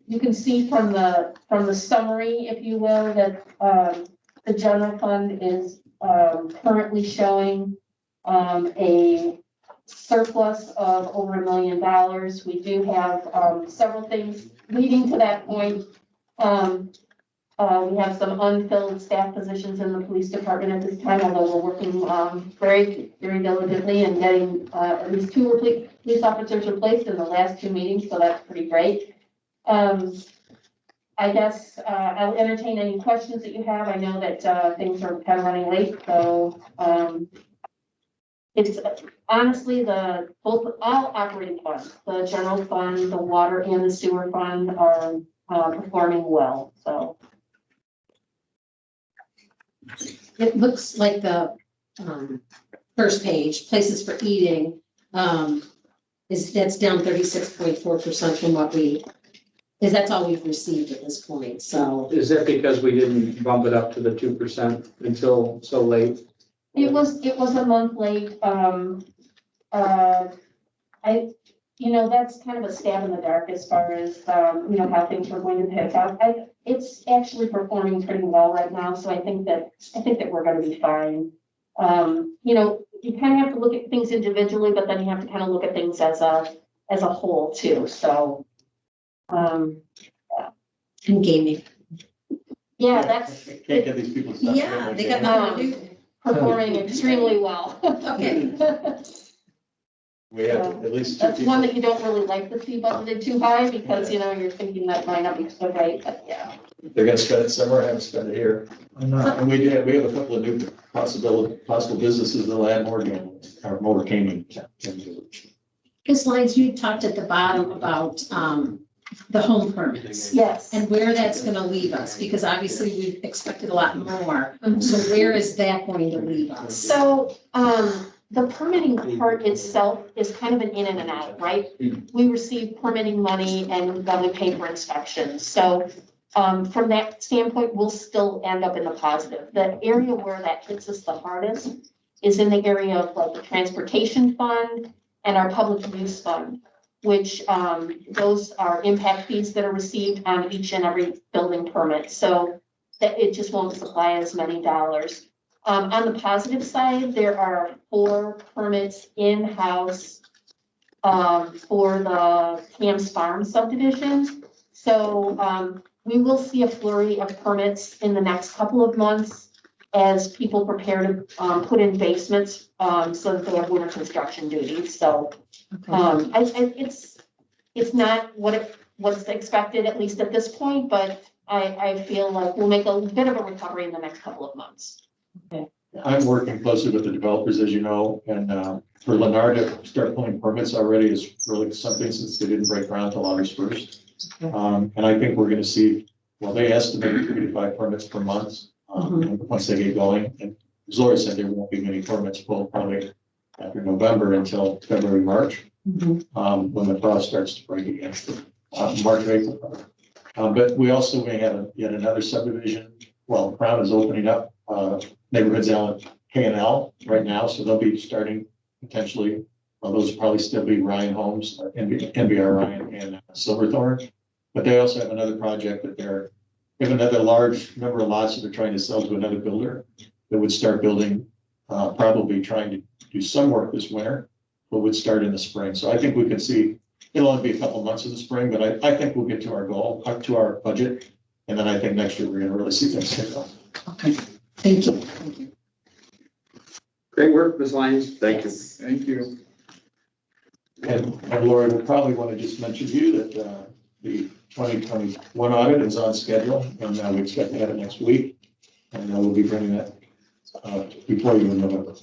you can see from the summary, if you will, that, the general fund is, currently showing, a surplus of over $1 million. We do have, several things leading to that point. We have some unfilled staff positions in the police department at this time, although we're working, very, very diligently and getting, at least 2 police officers replaced in the last 2 meetings, so that's pretty great. I guess, I'll entertain any questions that you have. I know that, things are kind of running late, so, it's honestly all operating funds, the general fund, the water and the sewer fund are, performing well, so. It looks like the first page, places for eating, that's down 36.4% from what that's all we've received at this point, so. Is that because we didn't bump it up to the 2% until so late? It was a month late, that's kind of a stab in the dark as far as, how things were going to pick up. It's actually performing pretty well right now, so I think that we're gonna be fine. You kind of have to look at things individually, but then you have to kind of look at things as a whole too, so. And gaming. Yeah, that's Can't get these people stuff. Yeah, they got nothing to do. performing extremely well. Okay. We have at least 2 That's one people. that you don't really like to see budgeted too high because, you're thinking that might not be so great, but yeah. They're gonna spend it somewhere, I haven't spent it here. And we have a couple of new possible businesses in the land more gaming, or more gaming. Ms. Lyons, you talked at the bottom about the home permits. Yes. And where that's gonna leave us, because obviously we expected a lot more. So where is that going to leave us? So, the permitting part itself is kind of an in and an out, right? We receive permitting money and then we pay for inspections. So, from that standpoint, we'll still end up in the positive. The area where that hits us the hardest is in the area of like the transportation fund and our public use fund, which, those are impact fees that are received on each and every building permit. So that it just won't supply as many dollars. On the positive side, there are 4 permits in-house for the Cam's Farm subdivision. So we will see a flurry of permits in the next couple of months as people prepare to put in basements so that they have winter construction duties. So it's not what's expected, at least at this point, but I feel like we'll make a bit of a recovery in the next couple of months. I'm working closely with the developers, as you know, and for Lennar to start pulling permits already is really something since they didn't break ground till August 1st. And I think we're gonna see, they estimate 3 to 5 permits per month once they get going. And as Lori said, there won't be many permits pulled probably after November until February, March, when the frost starts to break again, March, April. But we also may have yet another subdivision. Well, Crown is opening up neighborhoods down at K&L right now, so they'll be starting potentially, those will probably still be Ryan Homes, NBR Ryan and Silverthorne. But they also have another project that they have another large number of lots that they're trying to sell to another builder that would start building, probably trying to do some work this winter, but would start in the spring. So I think we could see, it'll only be a couple of months of the spring, but I think we'll get to our goal, up to our budget. And then I think next year we're gonna really see things pick up. Okay, thank you. Thank you. Great work, Ms. Lyons. Thank you. Thank you. And Lori will probably want to just mention to you that the 2021 audit is on schedule, and we expect to have it next week. And we'll be bringing that before you in November.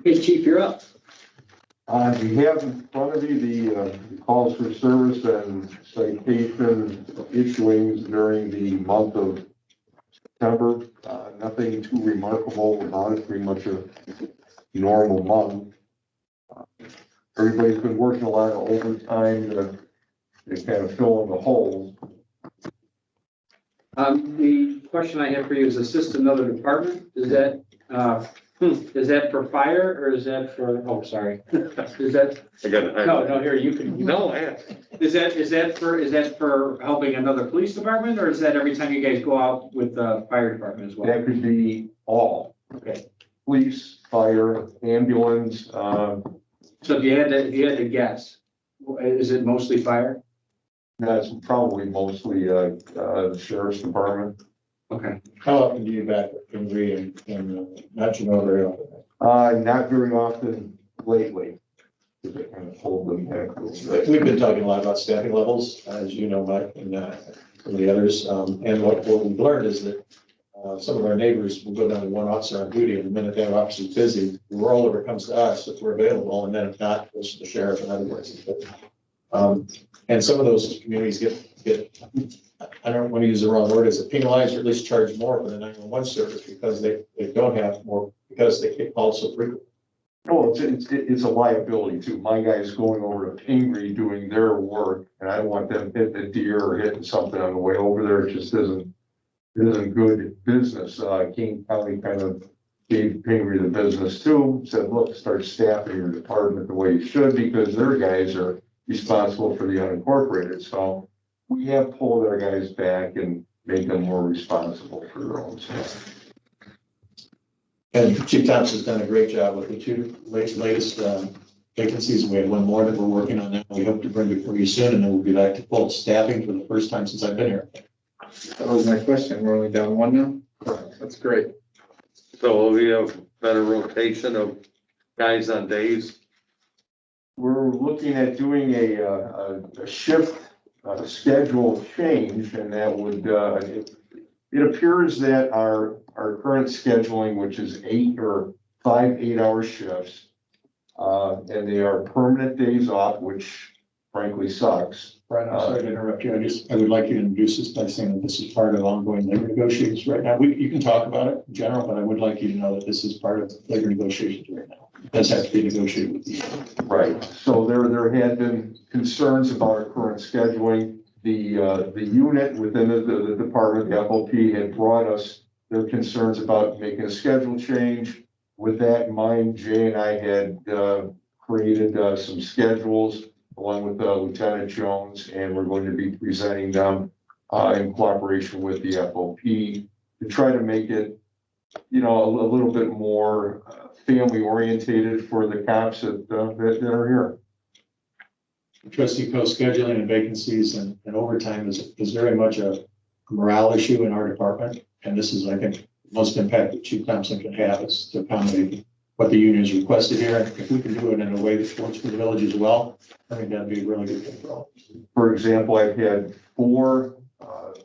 Okay, Chief, you're up. You have in front of you the calls for service and citation issuings during the month of September. Nothing too remarkable about it, pretty much a normal month. Everybody's been working a lot of overtime to kind of fill in the holes. The question I have for you is assist another department, is that for fire or is that for, oh, sorry. Is that, I got it. no, here, you can. No, ask. Is that for helping another police department or is that every time you guys go out with the fire department as well? That could be all. Okay, Police, fire, ambulance, so if you had to guess, is it mostly fire? that's probably mostly the sheriff's department. Okay. How often do you back up Henry and not very often? Not very often lately. Because I kind of hold them back a little bit. We've been talking a lot about staffing levels, as you know, Mike, and some of the others. And what we've learned is that some of our neighbors will go down to one officer on duty, and the minute that officer's busy, the rollover comes to us if we're available, and then if not, it goes to the sheriff and other places. And some of those communities get, I don't want to use the wrong word, is it penalized or at least charged more for the 911 service because they don't have more, because they get called so frequently. No, it's a liability too. My guys going over to Pingree doing their work, and I don't want them hitting a deer or hitting something on the way over there. It just isn't good business. King County kind of gave Pingree the business too, said, look, start staffing your department the way you should because their guys are responsible for the unincorporated. So we have pulled our guys back and made them more responsible for their own stuff. And Chief Thompson's done a great job with the two latest vacancies. We have one more that we're working on now. We hope to bring before you soon, and then we'll be back to full staffing for the first time since I've been here. That was my question. We're only down one now? That's great. So we have better rotation of guys on days. We're looking at doing a shift schedule change, and that would, it appears that our current scheduling, which is 5 8-hour shifts, and they are permanent days off, which frankly sucks. Brian, I'm sorry to interrupt you. I would like you to introduce this by saying that this is part of ongoing labor negotiations right now. You can talk about it in general, but I would like you to know that this is part of labor negotiations right now. It does have to be negotiated with you. Right. So there had been concerns about our current scheduling. The unit within the department, the FOP, had brought us their concerns about making a schedule change. With that in mind, Jay and I had created some schedules along with Lieutenant Jones, and we're going to be presenting them in cooperation with the FOP to try to make it, a little bit more family orientated for the cops that are here. Trustee co-scheduling and vacancies and overtime is very much a morale issue in our department. And this is, I think, the most impact that Chief Thompson can have is to accommodate what the union has requested here. And if we can do it in a way that works for the village as well, I think that'd be a really good thing for all. For example, I've had 4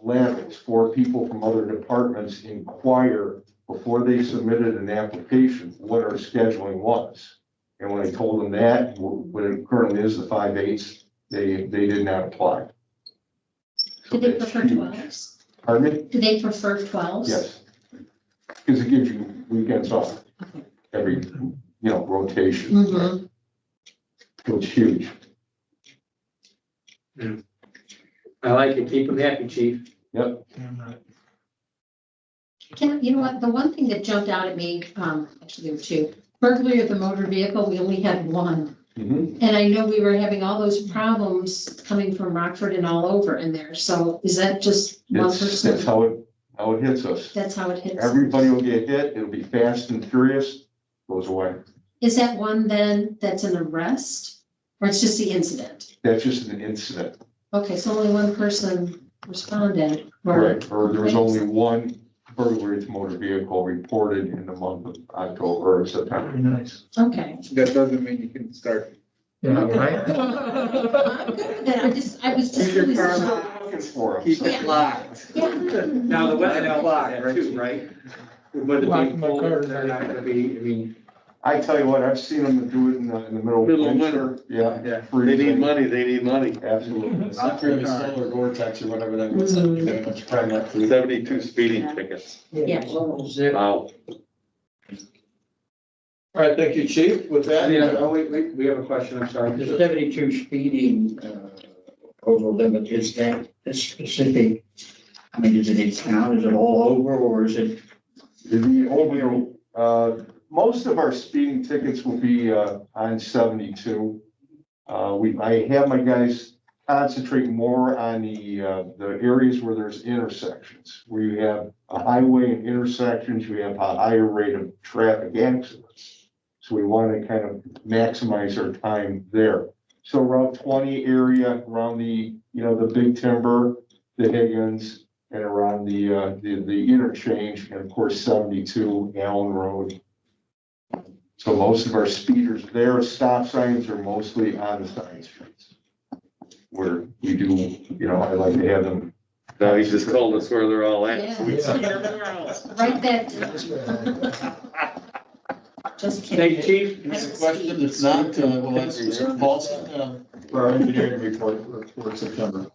landlords, 4 people from other departments inquire before they submitted an application what our scheduling was. And when I told them that, what it currently is, the 5 8s, they did not apply. Do they prefer 12s? Pardon me? Do they prefer 12s? Yes. Because it gives you weekends off every, rotation. Mm-hmm. So it's huge. I like it. Keep them happy, chief. Yep. You know what, the one thing that jumped out at me, actually there were 2. Burglary of the motor vehicle, we only had 1. Mm-hmm. And I know we were having all those problems coming from Rockford and all over in there. So is that just one person? That's how it hits us. That's how it hits. Everybody will get hit. It'll be fast and furious, goes away. Is that one then that's an arrest or it's just the incident? That's just an incident. Okay, so only one person responded. Right, or there was only 1 burglary to motor vehicle reported in the month of October or September. Very nice. Okay. That doesn't mean you can start. Yeah, right? Then I was just really surprised. Keep it locked. Yeah. Now, the weather helps with that too, right? With the Lock being my cold, car. they're not gonna be, I tell you what, I've seen them do it in the middle Middle of of winter. Yeah. They need freezing. money, they need money. Absolutely. It's not really solar vortex or whatever that was. Very much try not to. 72 speeding tickets. Yeah. Wow. All right, thank you, chief. With that. Wait, We have a question, I'm sorry. the 72 speeding, over limit, is that a specific? I mean, is it in town, is it all over, or is it? Most of our speeding tickets will be on 72. I have my guys concentrate more on the areas where there's intersections, where you have a highway and intersections, you have a higher rate of traffic accidents. So we want to kind of maximize our time there. So around 20 area, around the Big Timber, the Higgins, and around the interchange, and of course 72 Allen Road. So most of our speeders there, stop signs are mostly on the side streets. Where we do, I like to have them. No, he's just told us where they're all at. Yeah. So we see everywhere else. Right there. Just kidding. Thank you, chief. Any questions? If not, we'll ask Mr. Paulson for our engineering report for September.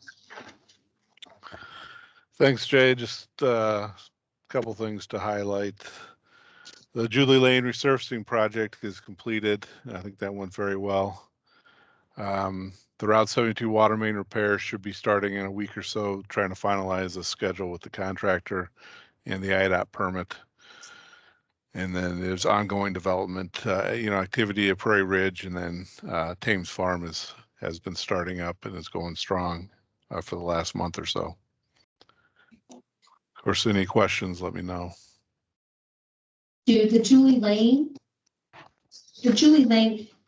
Thanks, Jay. Just a couple things to highlight. The Julie Lane resurfacing project is completed. I think that went very well. The Route 72 water main repair should be starting in a week or so, trying to finalize a schedule with the contractor and the IDOT permit. And then there's ongoing development, activity at Prairie Ridge, and then Thames Farm has been starting up and is going strong for the last month or so. Of course, any questions, let me know. The Julie Lane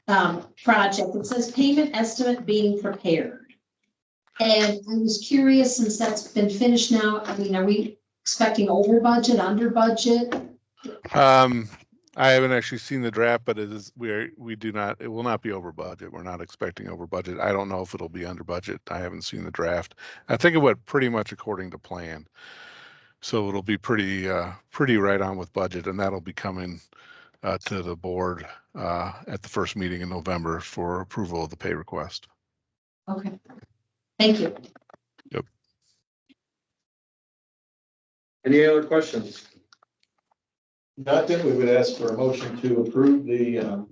project, it says payment estimate being prepared. And I was curious, since that's been finished now, I mean, are we expecting over budget, under budget? I haven't actually seen the draft, but it will not be over budget. We're not expecting over budget. I don't know if it'll be under budget. I haven't seen the draft. I think it went pretty much according to plan. So it'll be pretty right on with budget, and that'll be coming to the board at the first meeting in November for approval of the pay request. Okay, thank you. Yep. Any other questions? Not that we would ask for a motion to approve the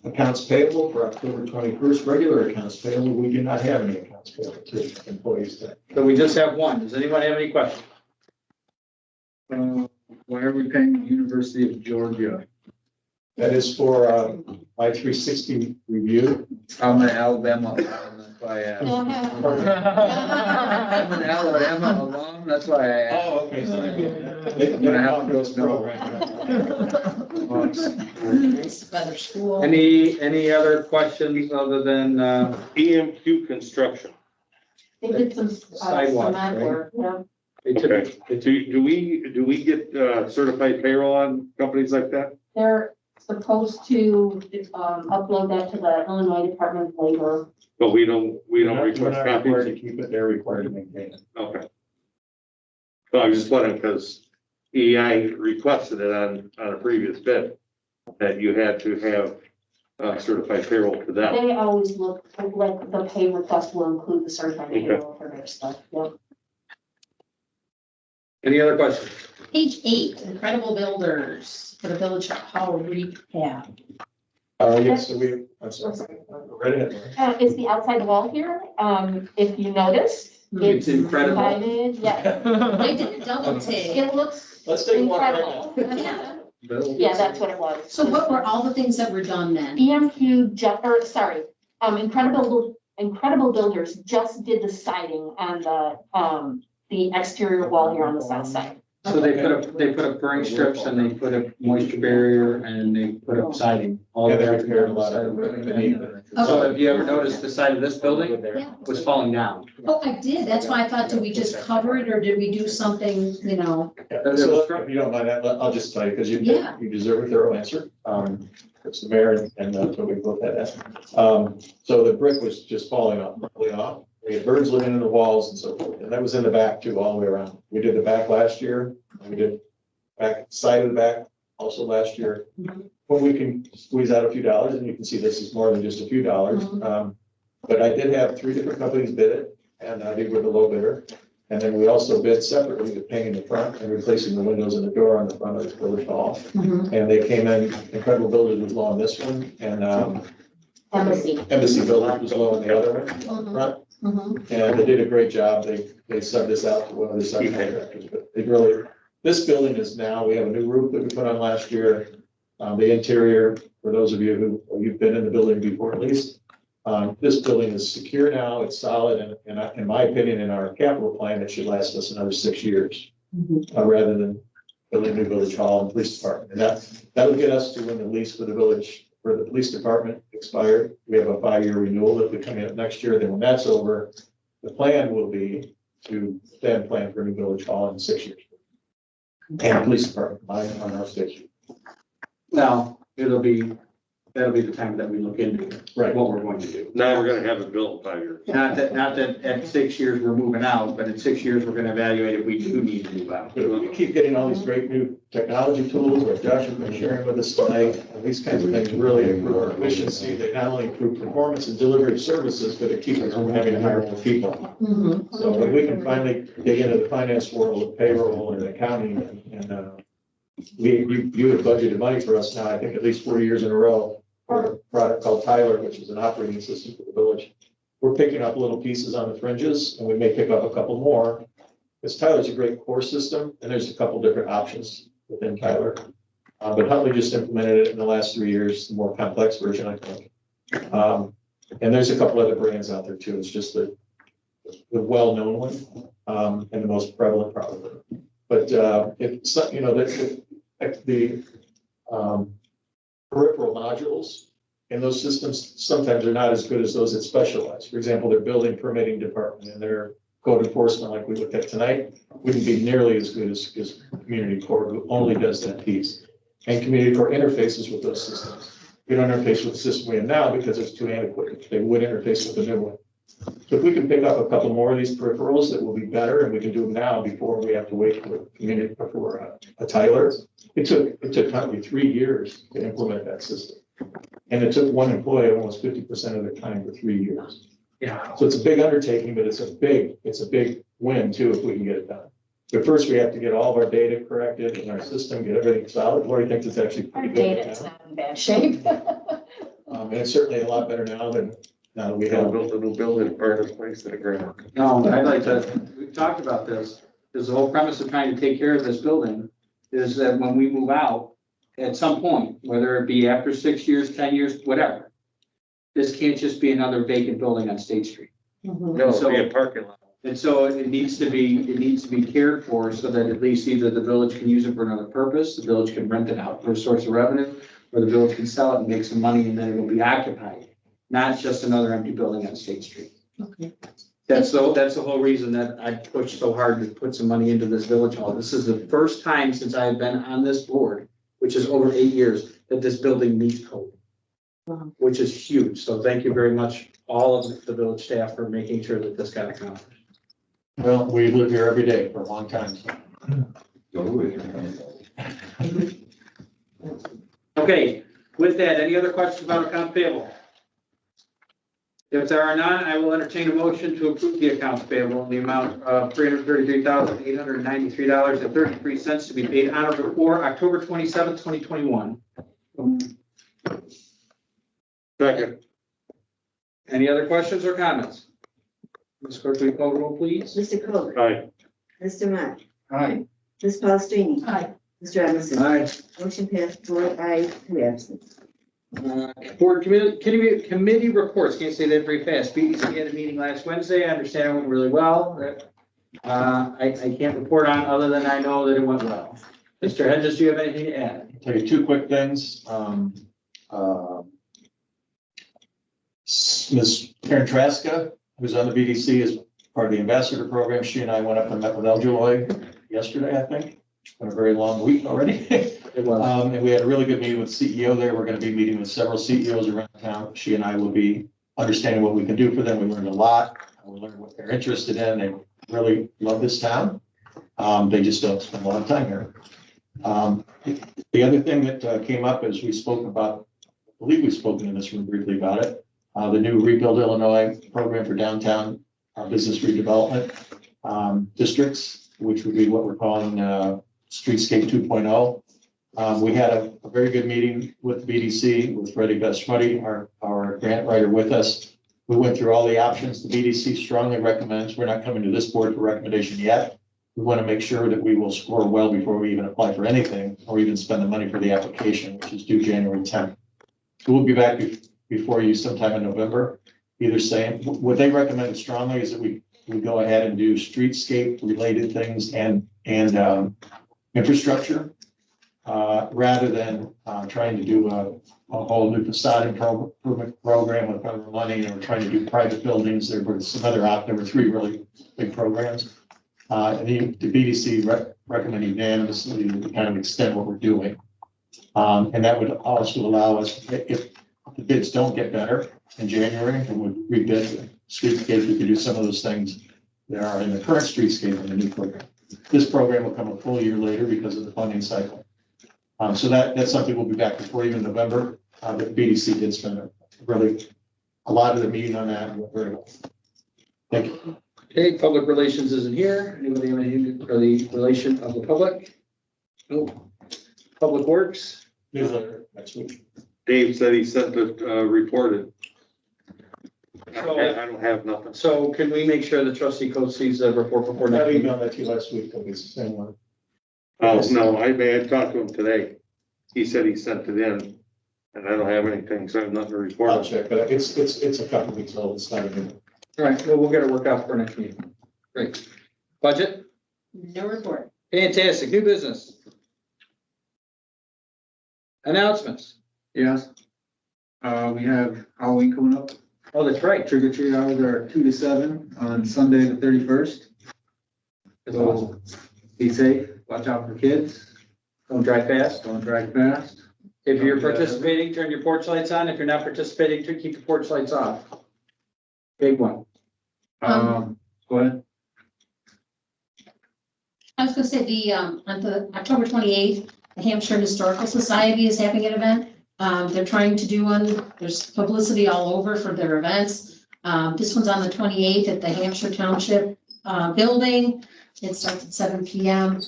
accounts payable for October 21st, regular accounts payable. We do not have any accounts payable to employees then. So we just have one. Does anyone have any questions? Why are we paying the University of Georgia? That is for I-360 review. I'm an Alabama alum, that's why I asked. I'm an Alabama alum, that's why I asked. Oh, okay. I'm gonna have to go through Better school. Any other questions other than, EMQ construction. They did some Sidewalks, cement right? work, yeah. Okay. Do we get certified payroll on companies like that? They're supposed to upload that to the Illinois Department of Labor. But we don't We're not request required copies? to keep it, they're required to maintain it. Okay. So I was just wondering, because EI requested it on a previous bid, that you had to have certified payroll to them. They always look, like the pay request will include the certified Okay. payroll for their stuff, yeah. any other questions? Page 8, Incredible Builders for the Village Hall recap. Yes, so I'm sorry. Read it. It's the outside wall here, if you noticed. It's incredible. Divided, yeah. I did a double take. It looks Let's take a walk right now. incredible. Yeah. Yeah, that's what it was. So what were all the things that were done then? Incredible Builders just did the siding on the exterior wall here on the south side. So they put up burring strips and they put up moisture barrier and they put up siding. All Yeah, they that. repaired a lot of it. So have you ever noticed the side of this building Yeah. was falling down? Oh, I did. That's why I thought, did we just cover it or did we do something, you know? Yeah, so if you don't mind, I'll just tell you, because you deserve a thorough answer. It's the mayor and so we both had that. So the brick was just falling off. We had birds living in the walls and so forth, and that was in the back too, all the way around. We did the back last year, and we did back side of the back also last year. when we can squeeze out a few dollars, and you can see this is more than just a few dollars. But I did have 3 different companies bid it, and they were the low bidder. And then we also bid separately the painting the front and replacing the windows and the door on the front of the village hall. And they came in, Incredible Builders was low on this one, and Embassy. Embassy Builders was low on the other one, front. And they did a great job. They subbed this out to one of the subcontractors, but they really, this building is now, we have a new roof that we put on last year. The interior, for those of you you've been in the building before at least, this building is secure now, it's solid, and in my opinion, in our capital plan, it should last us another 6 years. Rather than building a new village hall and police department. And that'll get us to when the lease for the police department expired. We have a 5-year renewal that will come in next year. Then when that's over, the plan will be to then plan for a new village hall in 6 years. And police department, on our station. Well, that'll be the time that we look into Right. what we're going to do. Now we're gonna have it built in 5 years. Not that at 6 years we're moving out, but in 6 years, we're gonna evaluate if we do need to move out. But we keep getting all these great new technology tools, like Josh has been sharing with us tonight, and these kinds of things really improve our efficiency. They not only improve performance and delivery of services, but it keeps us from having to hire more people. So when we can finally dig into the finance world of payroll and accounting, and you have budgeted money for us now, I think at least 4 years in a row, for a product called Tyler, which is an operating system for the village. We're picking up little pieces on the fringes, and we may pick up a couple more. Because Tyler's a great core system, and there's a couple different options within Tyler. But Huntley just implemented it in the last 3 years, the more complex version, I think. And there's a couple other brands out there too. It's just the well-known one, and the most prevalent probably. But it's, the peripheral modules in those systems sometimes are not as good as those that specialize. For example, their building permitting department and their code enforcement, like we looked at tonight, wouldn't be nearly as good as community core, who only does that piece. And community core interfaces with those systems. We don't interface with the system we have now because it's too antiquated. They would interface with the new one. So if we can pick up a couple more of these peripherals that will be better, and we can do them now before we have to wait for community for a Tyler. It took Huntley 3 years to implement that system. And it took one employee almost 50% of the time for 3 years. Yeah. So it's a big undertaking, but it's a big win too, if we can get it done. But first we have to get all of our data corrected in our system, get everything solid. Lori thinks it's actually Our pretty good. data is not in bad shape. And it's certainly a lot better now that we We have have. built a new building, furnace place to the ground. No, I'd like to, we've talked about this, because the whole premise of trying to take care of this building is that when we move out, at some point, whether it be after 6 years, 10 years, whatever, this can't just be another vacant building on State Street. No, it'll be a parking lot. And so it needs to be cared for so that at least either the village can use it for another purpose, the village can rent it out for a source of revenue, or the village can sell it and make some money and then it will be occupied, not just another empty building on State Street. Okay. That's the whole reason that I pushed so hard to put some money into this village hall. This is the first time since I have been on this board, which is over 8 years, that this building meets code. Wow. Which is huge. So thank you very much, all of the village staff, for making sure that this got accomplished. Well, we live here every day for a long time. Okay, with that, any other questions about accounts payable? If there are none, I will entertain a motion to approve the accounts payable in the amount of $333,893.33 to be paid on or before October 27th, 2021. Second. Any other questions or comments? Ms. Clerk, will you call the roll, please? Mr. Coler. Aye. Mr. Matt. Aye. Ms. Palastrellini. Aye. Mr. Emerson. Aye. Motion passed 4 ayes, 2 absent. Board committee reports, can't say that very fast. BDC had a meeting last Wednesday. I understand it went really well. I can't report on other than I know that it went well. Mr. Hedges, do you have anything to add? I'll tell you 2 quick things. Ms. Karen Traska, who's on the BDC, is part of the ambassador program. She and I went up and met with Eljoy yesterday, I think. It's been a very long week already. It was. And we had a really good meeting with CEO there. We're going to be meeting with several CEOs around town. She and I will be understanding what we can do for them. We learned a lot. We learned what they're interested in. They really love this town. They just don't spend a lot of time here. The other thing that came up as we spoke about, I believe we've spoken in this room briefly about it, the new Rebuild Illinois program for downtown business redevelopment districts, which would be what we're calling Streetscape 2.0. We had a very good meeting with BDC, with Freddie Vesmuddy, our grant writer with us. We went through all the options. The BDC strongly recommends, we're not coming to this board for recommendation yet. We want to make sure that we will score well before we even apply for anything or even spend the money for the application, which is due January 10th. So we'll be back before you sometime in November, either saying, what they recommend strongly is that we go ahead and do streetscape related things and infrastructure, rather than trying to do a whole new facade improvement program with federal money, or trying to do private buildings. There were some other there were 3 really big programs. And the BDC recommended unanimously to kind of extend what we're doing. And that would also allow us, if the bids don't get better in January, and we rebid streetscape, we could do some of those things that are in the current streetscape in the new program. This program will come a full year later because of the funding cycle. So that's something we'll be back before even November. The BDC did spend a lot of the meeting on that, and went very well. Thank you. Okay, public relations isn't here. Anybody have anything for the relation of the public? No. Public Works? Newsletter next week. Dave said he sent it, reported. I don't have nothing. So can we make sure the trustee Coe sees the report before I next week? emailed that to you last week. It's the same one. Oh, no, I talked to him today. He said he sent it in, and I don't have anything, so I have nothing to report. I'll check, but it's a couple weeks old. It's not even. All right, well, we'll get it worked out for next meeting. Great. Budget? No report. Fantastic. New business. Announcements. Yes. We have Halloween coming up. Oh, that's right. Trick or treat hours are 2 to 7 on Sunday, the 31st. So be safe, watch out for kids, Don't drive fast. don't drive fast. If you're participating, turn your porch lights on. If you're not participating, keep the porch lights off. Big one. Go ahead. I was gonna say on the October 28th, the Hampshire Historical Society is having an event. They're trying to do one. There's publicity all over for their events. This one's on the 28th at the Hampshire Township building. It starts at 7 p.m.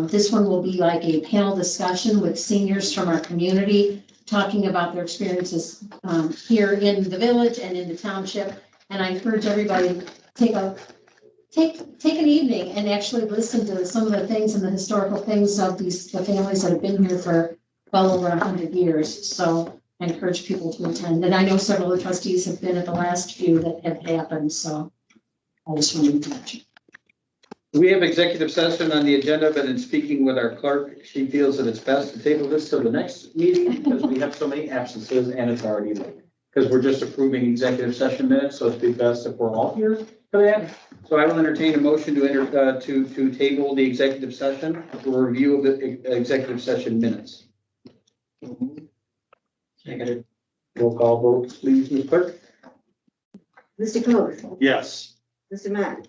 This one will be like a panel discussion with seniors from our community, talking about their experiences here in the village and in the township. And I encourage everybody to take an evening and actually listen to some of the things and the historical things of the families that have been here for well over 100 years. So I encourage people to attend. And I know several of the trustees have been at the last few that have happened. So I just wanted to mention. We have executive session on the agenda, but in speaking with our clerk, she feels that it's best to table this till the next meeting because we have so many absences and it's already late. Because we're just approving executive session minutes, so it'd be best if we're all here for that. So I will entertain a motion to enter, to table the executive session for review of the executive session minutes. Negative. Roll call vote, please, Ms. Clerk. Mr. Coe, Yes. Mr. Matt,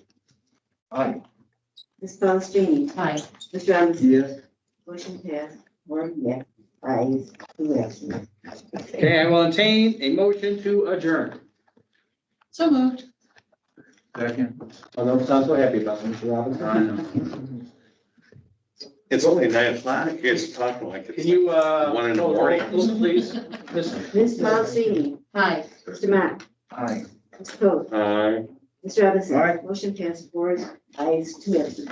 Aye. Ms. Paulson, Hi. Mr. Robinson. Yes. Motion passed. 1 yes, 5 2 absent. Okay, I will entertain a motion to adjourn. So moved. Second. I don't sound so happy about it, Mr. I Robinson. know. It's only 9 o'clock. It's talking like it's. Can you, 1 in the morning. please? Ms. Paulson, Hi. Mr. Matt, Aye. Mr. Coe, Aye. Mr. Robinson. Aye. Motion passed 4 ayes, 2 absent.